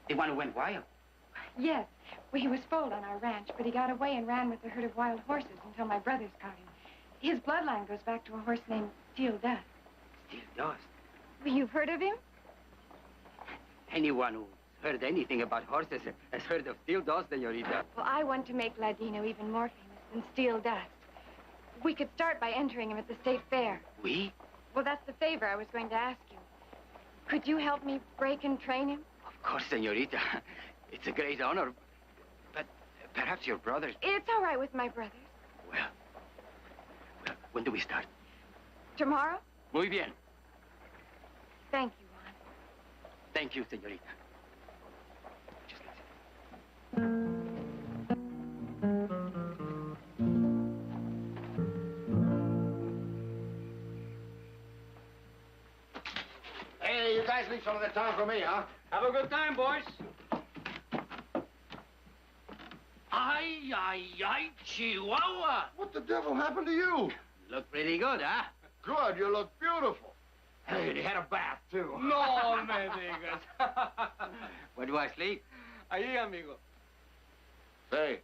O: The one who went wild?
E: Yes. Well, he was foaled on our ranch, but he got away and ran with a herd of wild horses until my brothers caught him. His bloodline goes back to a horse named Steel Dust.
O: Steel Dust?
E: Well, you've heard of him?
O: Anyone who's heard anything about horses has heard of Steel Dust, señorita.
E: Well, I want to make Ladino even more famous than Steel Dust. We could start by entering him at the state fair.
O: We?
E: Well, that's the favor I was going to ask you. Could you help me break and train him?
O: Of course, señorita. It's a great honor. But perhaps your brothers...
E: It's all right with my brothers.
O: Well, when do we start?
E: Tomorrow?
O: Muy bien.
E: Thank you, Juan.
O: Thank you, señorita. Just
C: Hey, you guys leave some of the town for me, huh?
M: Have a good time, boys. Ay, ay, ay, Chihuahua.
C: What the devil happened to you?
O: Look pretty good, huh?
C: Good, you look beautiful.
M: Hey, they had a bath, too.
G: No me digas.
O: Where do I sleep?
G: Ahí, amigo.
C: Say,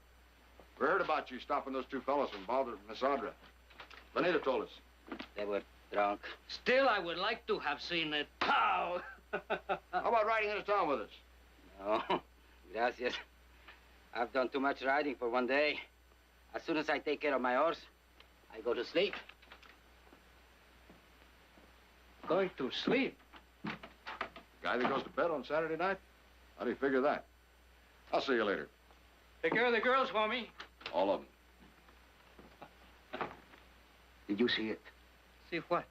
C: we heard about you stopping those two fellows from bothering Miss Audra. Benita told us.
O: They were drunk.
M: Still, I would like to have seen it. How?
C: How about riding into town with us?
O: No, gracias. I've done too much riding for one day. As soon as I take care of my horse, I go to sleep.
G: Going to sleep?
C: Guy that goes to bed on Saturday night? How do you figure that? I'll see you later.
M: Take care of the girls for me.
C: All of them.
R: Did you see it?
M: See what?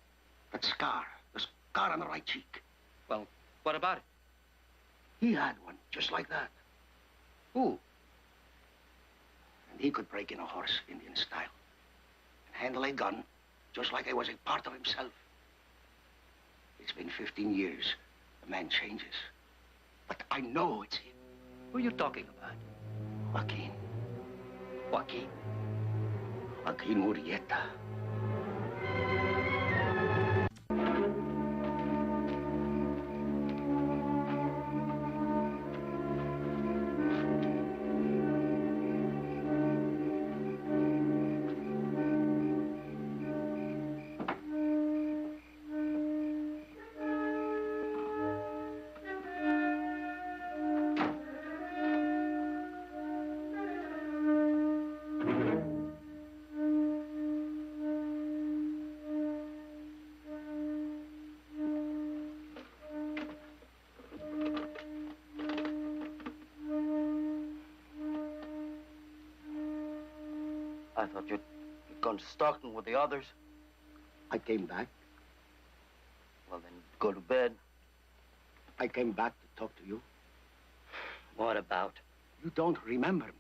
R: That scar. The scar on the right cheek.
M: Well, what about it?
R: He had one, just like that.
M: Who?
R: And he could break in a horse, Indian style. And handle a gun, just like it was a part of himself. It's been 15 years. The man changes. But I know it's him.
M: Who are you talking about?
R: Joaquin.
M: Joaquin?
R: Joaquin Murrieta. I thought you'd gone stalking with the others. I came back. Well, then go to bed. I came back to talk to you.
O: What about?
R: You don't remember me.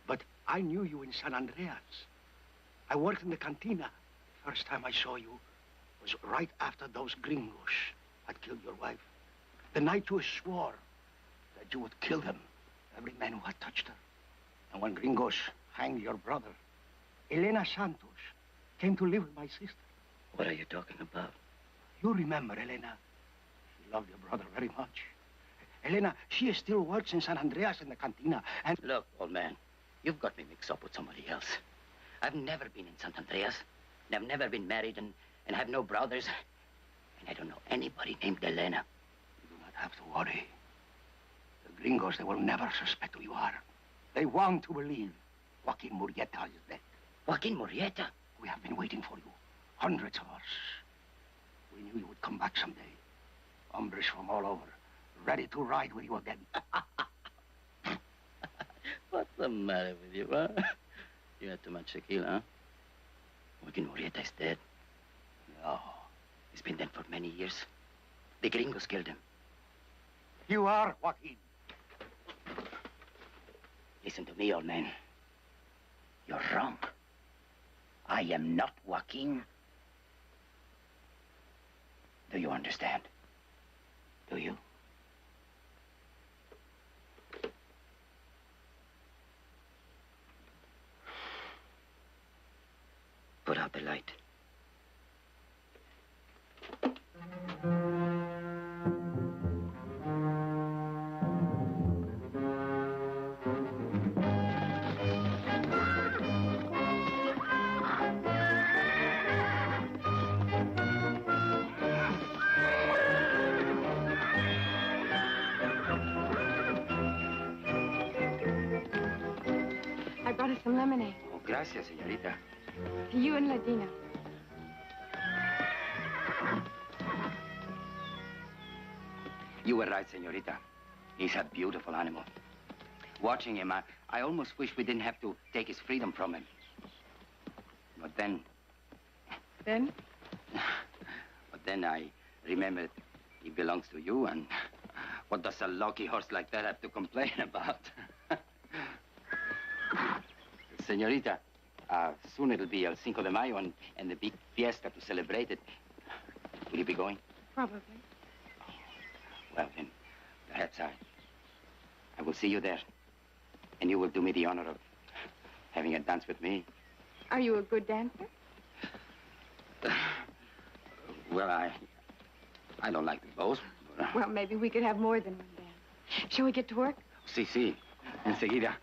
R: But I knew you in San Andreas. I worked in the cantina. First time I saw you was right after those gringos had killed your wife. The night you swore that you would kill them, every man who had touched her. And when gringos hanged your brother, Elena Santos came to live with my sister.
O: What are you talking about?
R: You remember Elena. She loved your brother very much. Elena, she still works in San Andreas in the cantina, and...
O: Look, old man, you've got me mixed up with somebody else. I've never been in San Andreas, and I've never been married, and have no brothers. And I don't know anybody named Elena.
R: You do not have to worry. The gringos, they will never suspect who you are. They want to believe Joaquin Murrieta is dead.
O: Joaquin Murrieta?
R: We have been waiting for you. Hundreds of us. We knew you would come back someday. Hombres from all over, ready to ride with you again.
O: What's the matter with you, huh? You had too much tequila, huh? Joaquin Murrieta is dead. No. He's been dead for many years. The gringos killed him.
R: You are Joaquin.
O: Listen to me, old man. You're wrong. I am not Joaquin. Do you understand? Do you? Put out the light.
E: I brought us some lemonade.
O: Oh, gracias, señorita.
E: You and Ladina.
O: You were right, señorita. He's a beautiful animal. Watching him, I almost wish we didn't have to take his freedom from him. But then...
E: Then?
O: But then I remembered he belongs to you, and what does a lucky horse like that have to complain about? Señorita, soon it'll be El Cinco de Mayo and the big fiesta to celebrate it. Will you be going?
E: Probably.
O: Well, then, perhaps I will see you there. And you will do me the honor of having a dance with me.
E: Are you a good dancer?
O: Well, I don't like to boast. But,
E: Well, maybe we could have more than one dance. Shall we get to work?
O: Sí. Enseguida.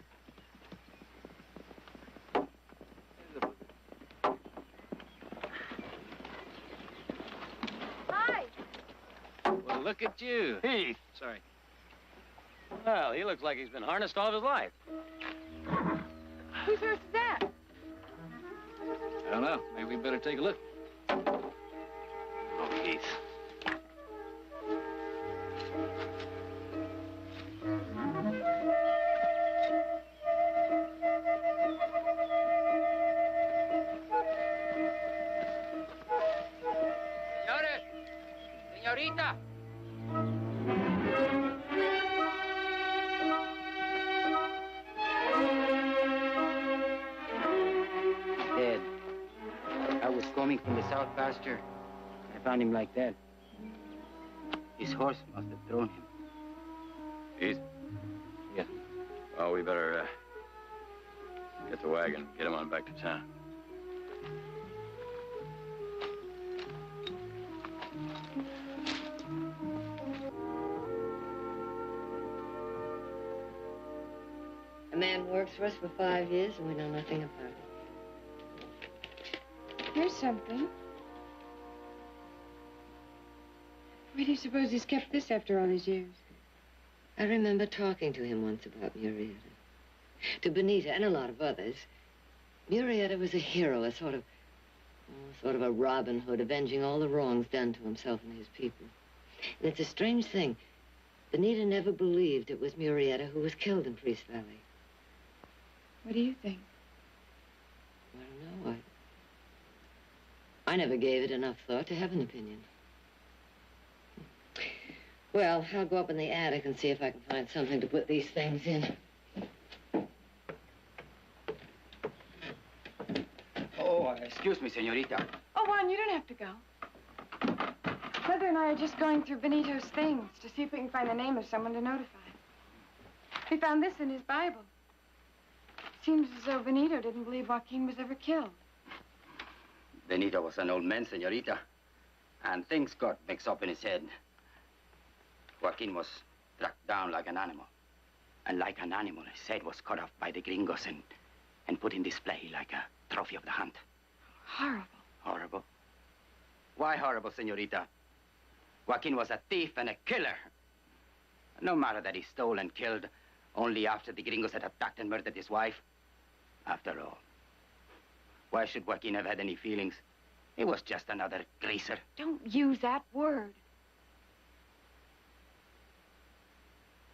E: Hi.
G: Well, look at you.
B: Heath.
G: Sorry.
B: Well, he looks like he's been harnessed all his life.
E: Whose horse is that?
G: I don't know. Maybe we better take a look.
O: Oh, Heath.
Q: Señorita.
O: Dead. I was coming from the south pasture. I found him like that. His horse must have thrown him.
B: Heath?
O: Yeah.
B: Oh, we better get the wagon, get him on back to town.
S: A man works for us for 5 years and we know nothing about it.
E: Here's something. Why do you suppose he's kept this after all these years?
S: I remember talking to him once about Murrieta. To Benita and a lot of others. Murrieta was a hero, a sort of a Robin Hood, avenging all the wrongs done to himself and his people. And it's a strange thing. Benita never believed it was Murrieta who was killed in Priest Valley.
E: What do you think?
S: I don't know. I never gave it enough thought to have an opinion. Well, I'll go up in the attic and see if I can find something to put these things in.
O: Oh, excuse me, señorita.
E: Oh, Juan, you don't have to go. Mother and I are just going through Benito's things to see if we can find the name of someone to notify. We found this in his Bible. Seems as though Benito didn't believe Joaquin was ever killed.
O: Benito was an old man, señorita. And things got mixed up in his head. Joaquin was struck down like an animal. And like an animal, his head was cut off by the gringos and put in display like a trophy of the hunt.
E: Horrible.
O: Horrible? Why horrible, señorita? Joaquin was a thief and a killer. No matter that he stole and killed only after the gringos had attacked and murdered his wife. After all, why should Joaquin have had any feelings? He was just another greaser.
E: Don't use that word.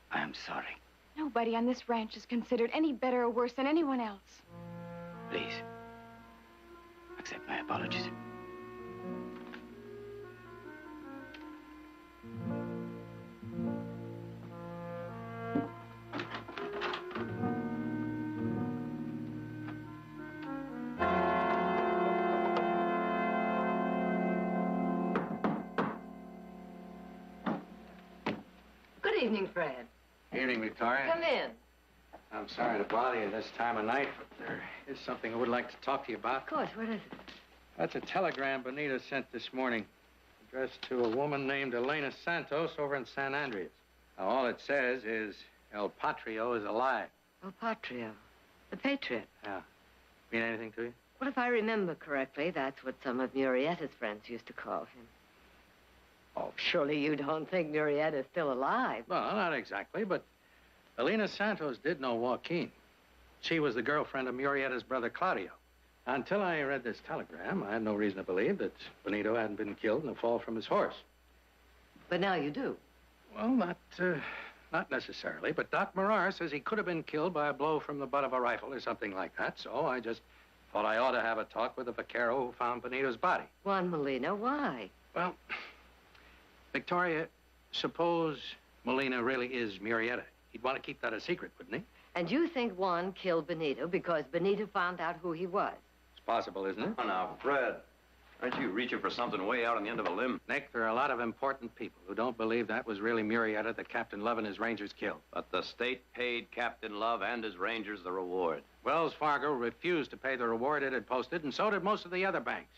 O: I am sorry.
U: Nobody on this ranch is considered any better or worse than anyone else.
O: Please, accept my apologies.
F: Good evening, Fred.
G: Evening, Victoria.
F: Come in.
G: I'm sorry to bother you this time of night, but there is something I would like to talk to you about.
F: Of course, what is it?
G: That's a telegram Benito sent this morning, addressed to a woman named Elena Santos over in San Andreas. Now, all it says is El Patrio is alive.
F: El Patrio, the Patriot.
G: Yeah. Mean anything to you?
F: Well, if I remember correctly, that's what some of Murrietta's friends used to call him. Oh, surely you don't think Murrietta's still alive?
G: Well, not exactly, but Elena Santos did know Joaquin. She was the girlfriend of Murrietta's brother, Claudio. Until I read this telegram, I had no reason to believe that Benito hadn't been killed in a fall from his horse.
F: But now you do.
G: Well, not necessarily, but Doc Morar says he could have been killed by a blow from the butt of a rifle or something like that, so I just thought I ought to have a talk with the vaquero who found Benito's body.
F: Juan Molina, why?
G: Well, Victoria, suppose Molina really is Murrieta. He'd want to keep that a secret, wouldn't he?
F: And you think Juan killed Benito because Benito found out who he was?
G: It's possible, isn't it?
B: Oh, now, Fred, aren't you reaching for something way out on the end of a limb?
G: Nick, there are a lot of important people who don't believe that was really Murrieta that Captain Love and his Rangers killed.
B: But the state paid Captain Love and his Rangers the reward.
G: Wells Fargo refused to pay the reward it had posted, and so did most of the other banks.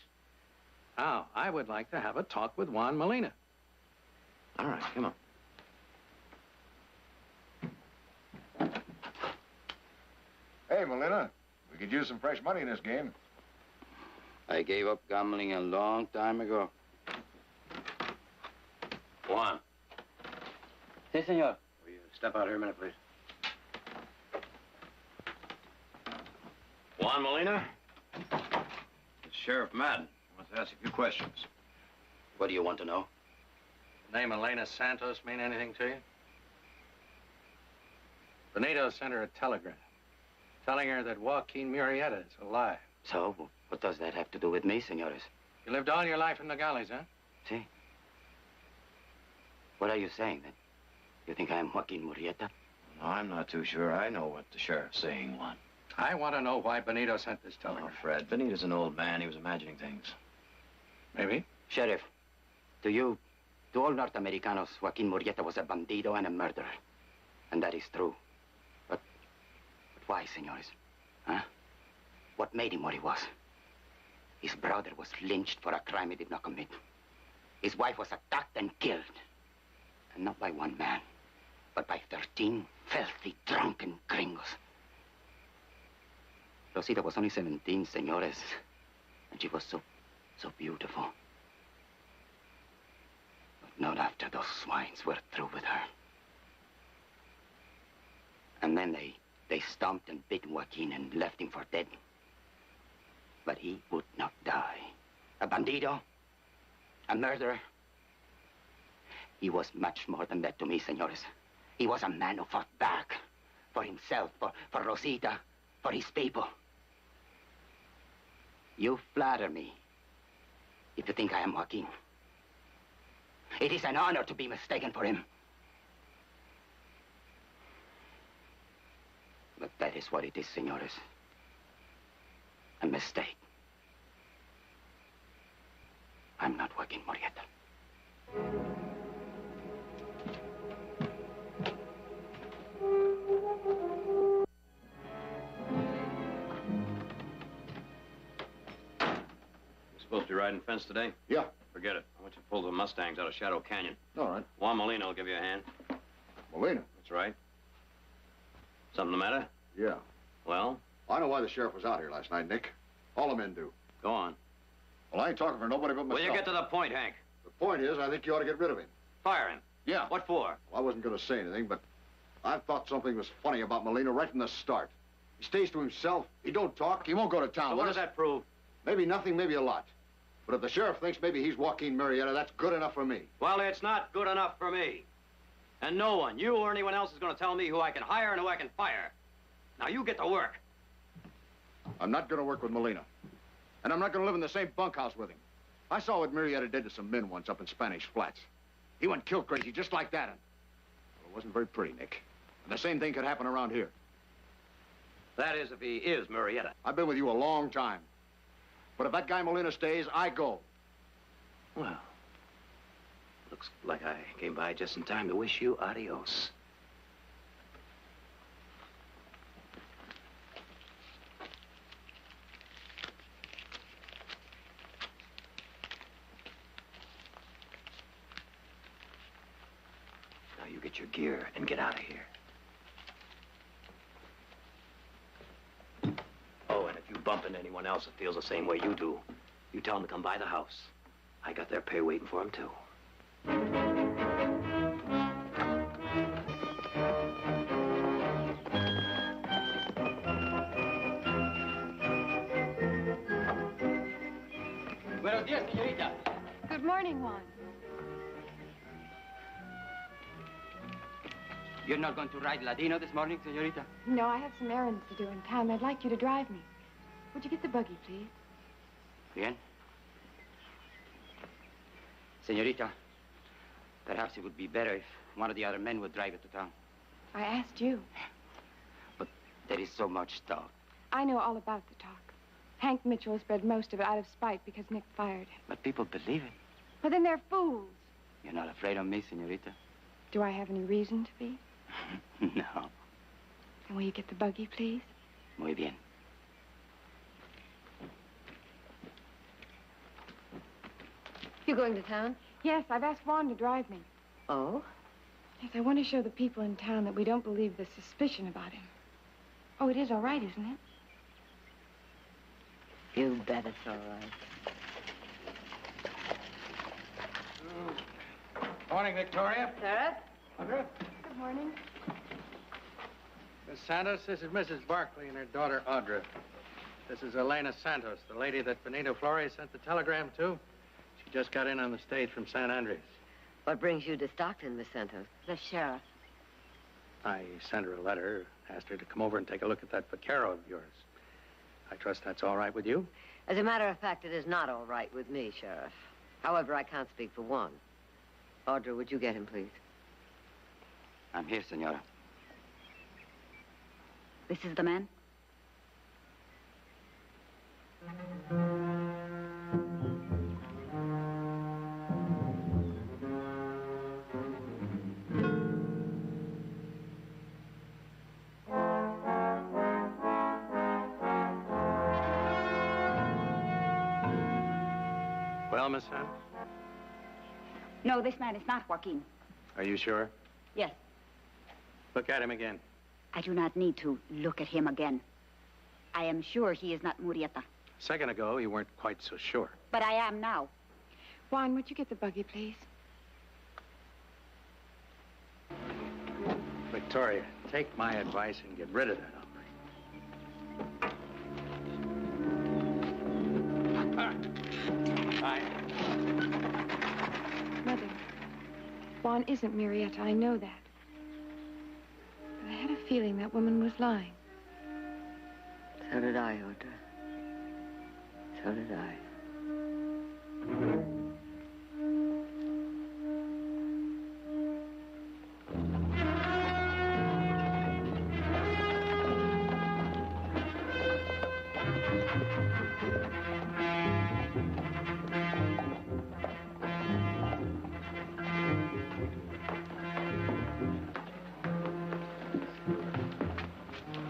G: Now, I would like to have a talk with Juan Molina.
B: All right, come on.
C: Hey, Molina, we could use some fresh money in this game.
D: I gave up gambling a long time ago.
B: Juan.
O: Si, senor.
B: Will you step out here a minute, please? Juan Molina? It's Sheriff Madden. He wants to ask you a few questions.
D: What do you want to know?
G: The name Elena Santos mean anything to you? Benito sent her a telegram telling her that Joaquin Murrieta is alive.
O: So, what does that have to do with me, senores?
G: You lived all your life in the galleys, huh?
O: Si. What are you saying, then? You think I am Joaquin Murrieta?
B: No, I'm not too sure. I know what the sheriff's saying, Juan.
G: I want to know why Benito sent this telegram.
B: Oh, Fred, Benito's an old man. He was imagining things.
G: Maybe.
O: Sheriff, to all North Americanos, Joaquin Murrieta was a bandido and a murderer. And that is true. But why, senores? Huh? What made him what he was? His brother was lynched for a crime he did not commit. His wife was attacked and killed. And not by one man, but by 13 filthy, drunken gringos. Rosita was only 17, senores. And she was so beautiful. But not after those swines were through with her. And then they stomped and bit Joaquin and left him for dead. But he would not die. A bandido, a murderer. He was much more than that to me, senores. He was a man who fought back for himself, for Rosita, for his people. You flatter me if you think I am Joaquin. It is an honor to be mistaken for him. But that is what it is, senores. A mistake. I'm not Joaquin Murrieta.
B: You supposed to be riding fence today?
C: Yeah.
B: Forget it. I want you to pull the Mustangs out of Shadow Canyon.
C: All right.
B: Juan Molina will give you a hand.
C: Molina?
B: That's right. Something the matter?
C: Yeah.
B: Well?
C: I know why the sheriff was out here last night, Nick. All the men do.
B: Go on.
C: Well, I ain't talking for nobody but myself.
B: Will you get to the point, Hank?
C: The point is, I think you ought to get rid of him.
B: Fire him.
C: Yeah.
B: What for?
C: Well, I wasn't going to say anything, but I thought something was funny about Molina right from the start. He stays to himself. He don't talk. He won't go to town.
B: So what does that prove?
C: Maybe nothing, maybe a lot. But if the sheriff thinks maybe he's Joaquin Murrieta, that's good enough for me.
B: Well, it's not good enough for me. And no one, you or anyone else, is going to tell me who I can hire and who I can fire. Now, you get to work.
C: I'm not going to work with Molina. And I'm not going to live in the same bunkhouse with him. I saw what Murrieta did to some men once up in Spanish Flats. He went kill crazy just like that. And well, it wasn't very pretty, Nick. And the same thing could happen around here.
B: That is, if he is Murrieta.
C: I've been with you a long time. But if that guy Molina stays, I go.
L: Well, looks like I came by just in time to wish you adios. Now you get your gear and get out of here. Oh, and if you bump into anyone else that feels the same way you do, you tell them to come by the house. I got their pay waiting for them, too.
O: Buenos días, señorita.
U: Good morning, Juan.
O: You're not going to ride Ladino this morning, señorita?
U: No, I have some errands to do in town. I'd like you to drive me. Would you get the buggy, please?
O: Bien. Señorita, perhaps it would be better if one of the other men would drive it to town.
U: I asked you.
O: But there is so much talk.
U: I know all about the talk. Hank Mitchell spread most of it out of spite because Nick fired him.
O: But people believe it.
U: Well, then they're fools.
O: You're not afraid of me, señorita?
U: Do I have any reason to be?
O: No.
U: Then will you get the buggy, please?
O: Muy bien.
F: You going to town?
U: Yes, I've asked Juan to drive me.
F: Oh?
U: Yes, I want to show the people in town that we don't believe the suspicion about him. Oh, it is all right, isn't it?
F: You bet it's all right.
K: Morning, Victoria.
F: Sheriff?
U: Good morning.
G: Miss Santos, this is Mrs. Barkley and her daughter, Audra. This is Elena Santos, the lady that Benito Flores sent the telegram to. She just got in on the stage from San Andreas.
F: What brings you to Stockton, Miss Santos? The sheriff.
G: I sent her a letter, asked her to come over and take a look at that vaquero of yours. I trust that's all right with you?
F: As a matter of fact, it is not all right with me, Sheriff. However, I can't speak for one. Audra, would you get him, please?
O: I'm here, senora.
F: This is the man?
G: Well, Miss Santos?
J: No, this man is not Joaquin.
G: Are you sure?
J: Yes.
G: Look at him again.
J: I do not need to look at him again. I am sure he is not Murrieta.
G: A second ago, you weren't quite so sure.
J: But I am now.
U: Juan, would you get the buggy, please?
G: Victoria, take my advice and get rid of that hombre. Bye.
U: Mother, Juan isn't Murrieta. I know that. But I had a feeling that woman was lying.
F: So did I, Audra. So did I.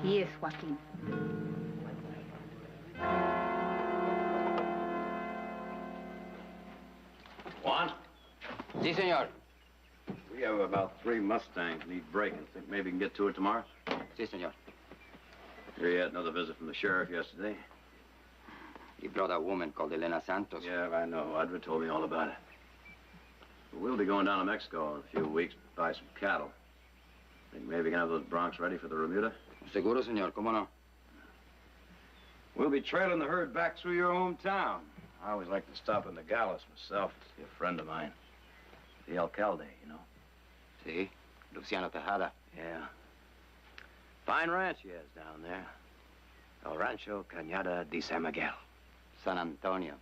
J: Yes, Joaquin.
L: Juan?
O: Si, senor.
L: We have about 3 Mustangs need breaking. Think maybe we can get to it tomorrow?
O: Si, senor.
L: Here you had another visit from the sheriff yesterday.
O: He brought a woman called Elena Santos.
L: Yeah, I know. Audra told me all about it. We'll be going down to Mexico in a few weeks to buy some cattle. Think maybe we can have those broncs ready for the remuda?
O: Seguro, senor. ¿Cómo no?
L: We'll be trailing the herd back through your hometown. I always like to stop in the Gallows myself to see a friend of mine. The alcalde, you know.
O: Si. Luciano Tejada.
B: Yeah. Fine ranch he has down there. El Rancho Cañada de San Miguel.
O: San Antonio.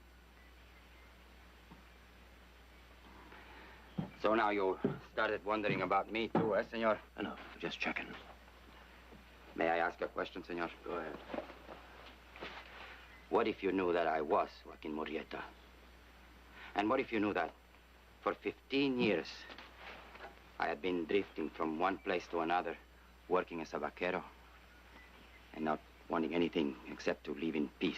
O: So now you started wondering about me too, eh, senor?
B: No, just checking.
O: May I ask a question, senor?
B: Go ahead.
O: What if you knew that I was Joaquin Murrieta? And what if you knew that for 15 years I had been drifting from one place to another, working as a vaquero, and not wanting anything except to live in peace?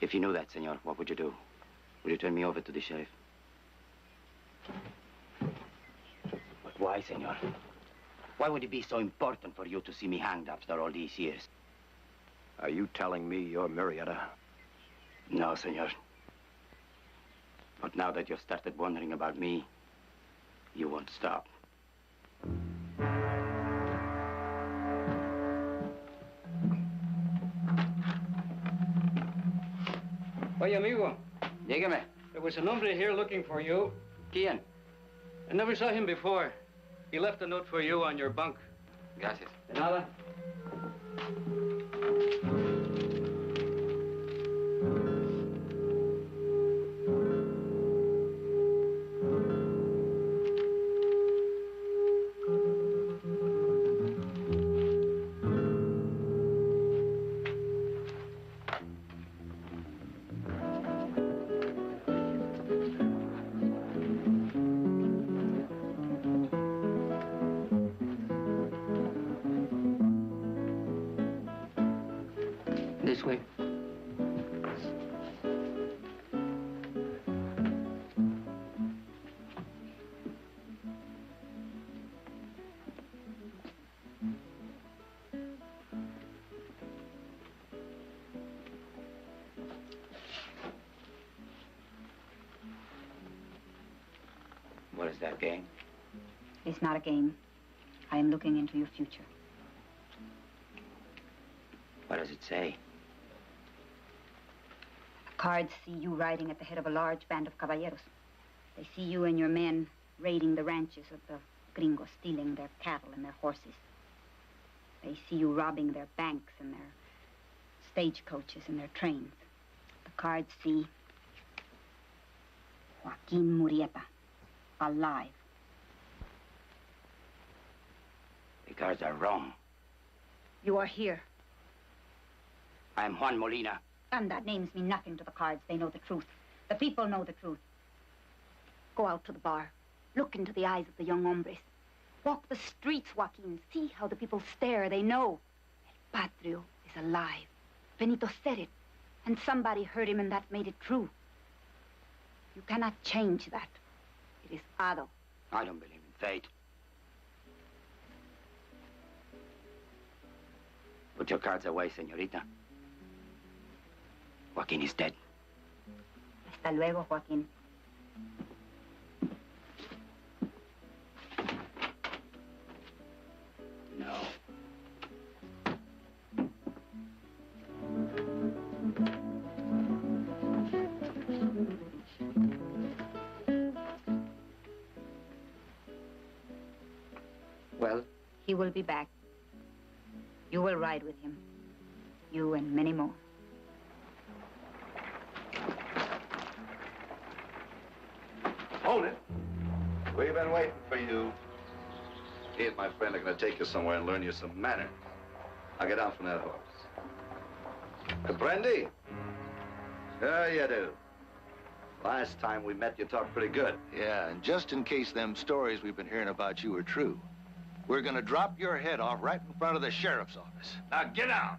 O: If you knew that, senor, what would you do? Would you turn me over to the sheriff? But why, senor? Why would it be so important for you to see me hanged after all these years?
B: Are you telling me you're Murrieta?
O: No, senor. But now that you've started wondering about me, you won't stop.
I: Oye, amigo.
O: Dígame.
I: There was an hombre here looking for you.
O: ¿Quién?
I: I never saw him before. He left a note for you on your bunk.
O: Gracias.
I: De nada. This way.
O: What is that game?
J: It's not a game. I am looking into your future.
O: What does it say?
J: Cards see you riding at the head of a large band of caballeros. They see you and your men raiding the ranches of the gringos, stealing their cattle and their horses. They see you robbing their banks and their stagecoaches and their trains. The cards see Joaquin Murrieta, alive.
O: The cards are wrong.
J: You are here.
O: I am Juan Molina.
J: And that names mean nothing to the cards. They know the truth. The people know the truth. Go out to the bar. Look into the eyes of the young hombres. Walk the streets, Joaquin. See how the people stare. They know. El Patrio is alive. Benito said it. And somebody heard him, and that made it true. You cannot change that. It is Ado.
O: I don't believe in fate. Put your cards away, señorita. Joaquin is dead.
J: Hasta luego, Joaquin.
O: No. Well?
J: He will be back. You will ride with him. You and many more.
T: Hold it. We've been waiting for you. He and my friend are going to take you somewhere and learn you some manners. Now get down from that horse. Apprendi? Sure you do. Last time we met, you talked pretty good.
C: Yeah, and just in case them stories we've been hearing about you are true, we're gonna drop your head off right in front of the sheriff's office.
T: Now get down.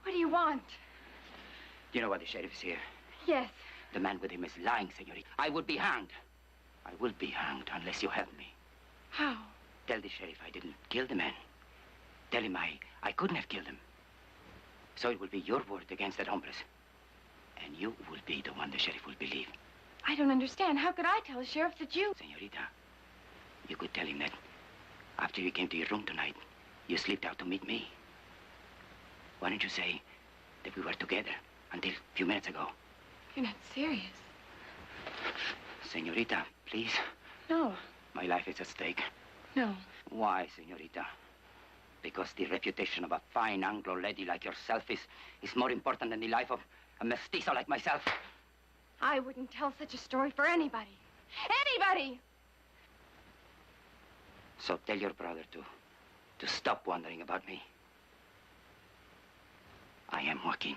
U: What do you want?
O: Do you know why the sheriff is here?
U: Yes.
O: The man with him is lying, señorita. I will be hanged. I will be hanged unless you help me.
U: How?
O: Tell the sheriff I didn't kill the man. Tell him I couldn't have killed him. So it will be your word against that hombres. And you will be the one the sheriff will believe.
U: I don't understand. How could I tell the sheriff that you...
O: Señorita, you could tell him that
A: After you came to your room tonight, you slipped out to meet me. Why didn't you say that we were together until a few minutes ago?
U: You're not serious.
A: Senorita, please.
U: No.
A: My life is at stake.
U: No.
A: Why, senorita? Because the reputation of a fine Anglo lady like yourself is more important than the life of a mestizo like myself.
U: I wouldn't tell such a story for anybody. Anybody!
A: So tell your brother to stop wondering about me. I am Joaquin.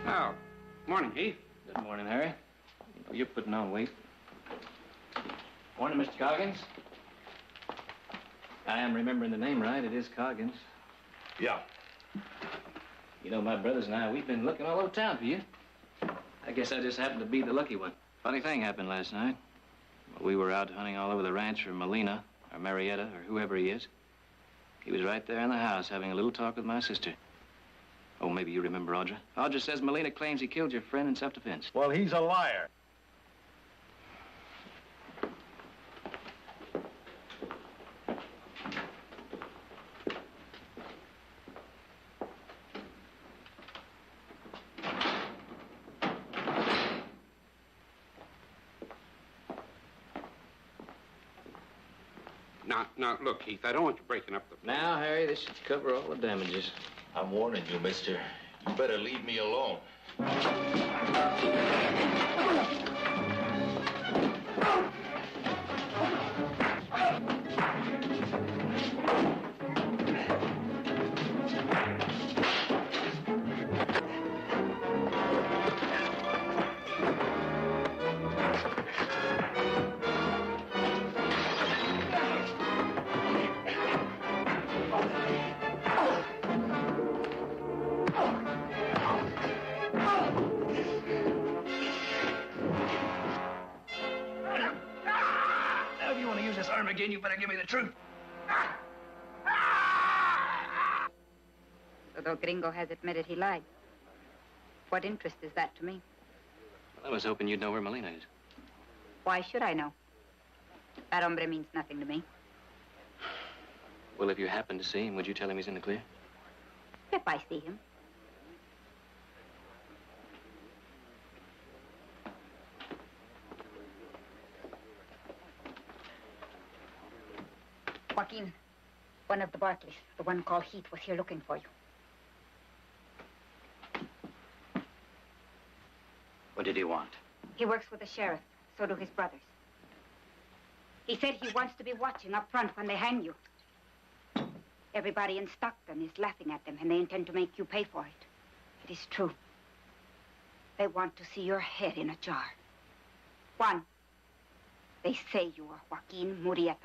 K: Oh, morning, Heath.
G: Good morning, Harry. Oh, you're putting on weight. Morning, Mr. Coggins. I am remembering the name right. It is Coggins.
C: Yeah.
G: You know, my brothers and I, we've been looking all over town for you. I guess I just happened to be the lucky one. Funny thing happened last night. We were out hunting all over the ranch for Molina, or Marietta, or whoever he is. He was right there in the house having a little talk with my sister. Oh, maybe you remember Audra. Audra says Molina claims he killed your friend in self-defense.
C: Well, he's a liar.
K: Now, look, Heath, I don't want you breaking up the...
G: Now, Harry, this should cover all the damages.
V: I'm warning you, mister. You better leave me alone.
G: Now, if you want to use this arm again, you better give me the truth.
J: So the gringo has admitted he lied. What interest is that to me?
G: Well, I was hoping you'd know where Molina is.
J: Why should I know? That hombre means nothing to me.
G: Well, if you happen to see him, would you tell him he's in the clear?
J: If I see him. Joaquin, one of the Barclays, the one called Heath, was here looking for you.
A: What did he want?
J: He works with the sheriff. So do his brothers. He said he wants to be watching up front when they hang you. Everybody in Stockton is laughing at them, and they intend to make you pay for it. It is true. They want to see your head in a jar. Juan, they say you are Joaquin Murrieta.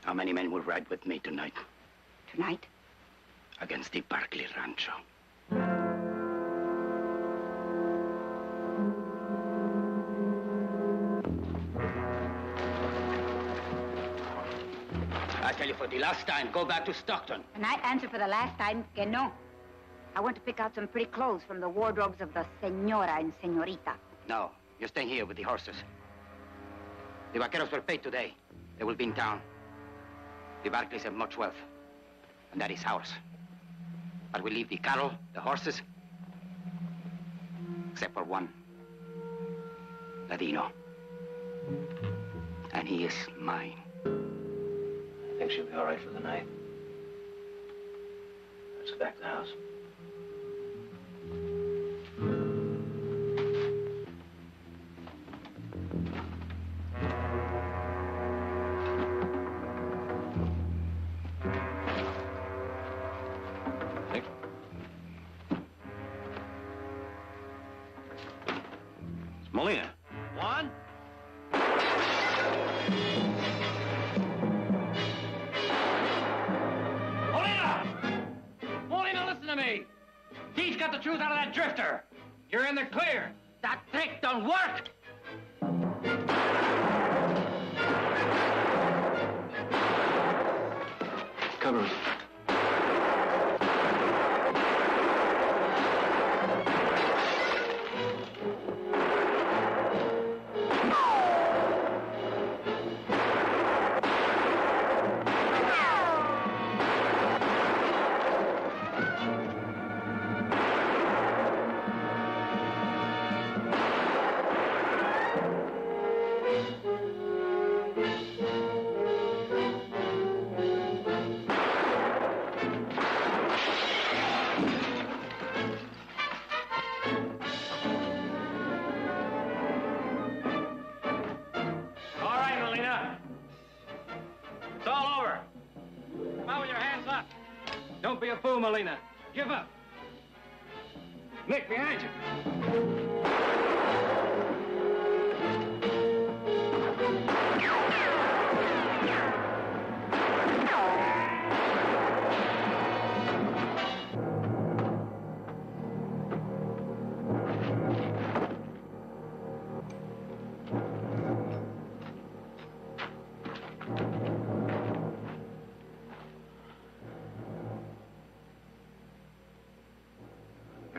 A: How many men will ride with me tonight?
J: Tonight?
A: Against the Barclay Rancho. I tell you for the last time, go back to Stockton.
J: And I answer for the last time que no. I want to pick out some pretty clothes from the wardrobes of the senora and senorita.
A: No, you're staying here with the horses. The vaqueros were paid today. They will be in town. The Barclays have much wealth, and that is ours. But we leave the cattle, the horses, except for one, Ladino. And he is mine.
G: I think she'll be all right for the night. Let's go back to the house.
L: Molina.
B: Juan?
I: me. He's got the truth out of that drifter. You're in the clear. That trick don't work.
G: Cover him.
I: Don't be a fool, Molina. Give up. Nick, behind you.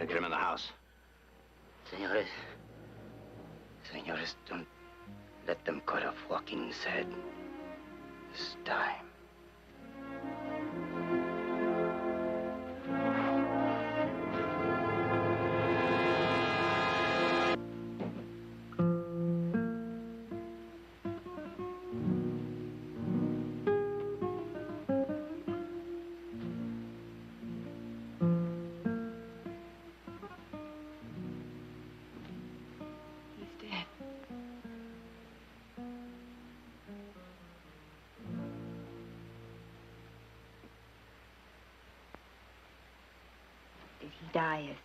L: Get him in the house.
A: Senores, don't let them cut off Joaquin's head this time.
J: Did he die as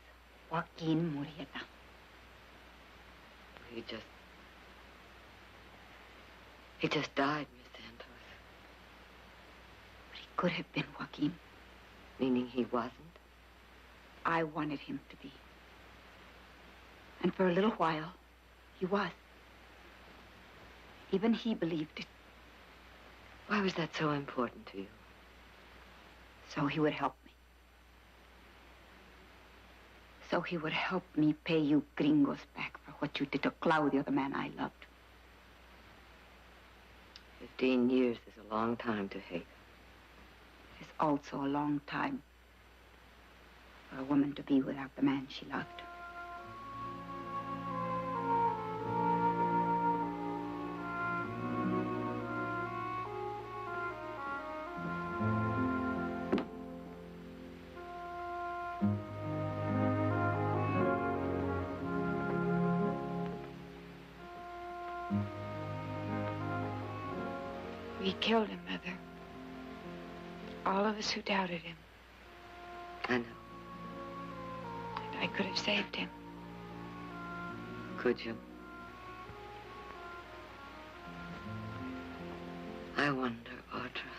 J: Joaquin Murrieta?
S: He just died, Miss Santos.
J: But he could have been Joaquin.
S: Meaning he wasn't?
J: I wanted him to be. And for a little while, he was. Even he believed it.
S: Why was that so important to you?
J: So he would help me. So he would help me pay you gringos back for what you did to Claudio, the man I loved.
S: 15 years is a long time to hate.
J: It is also a long time for a woman to be without the man she loved.
U: We killed him, Mother. All of us who doubted him.
S: I know.
U: And I could have saved him.
S: Could you? I wonder, Audra.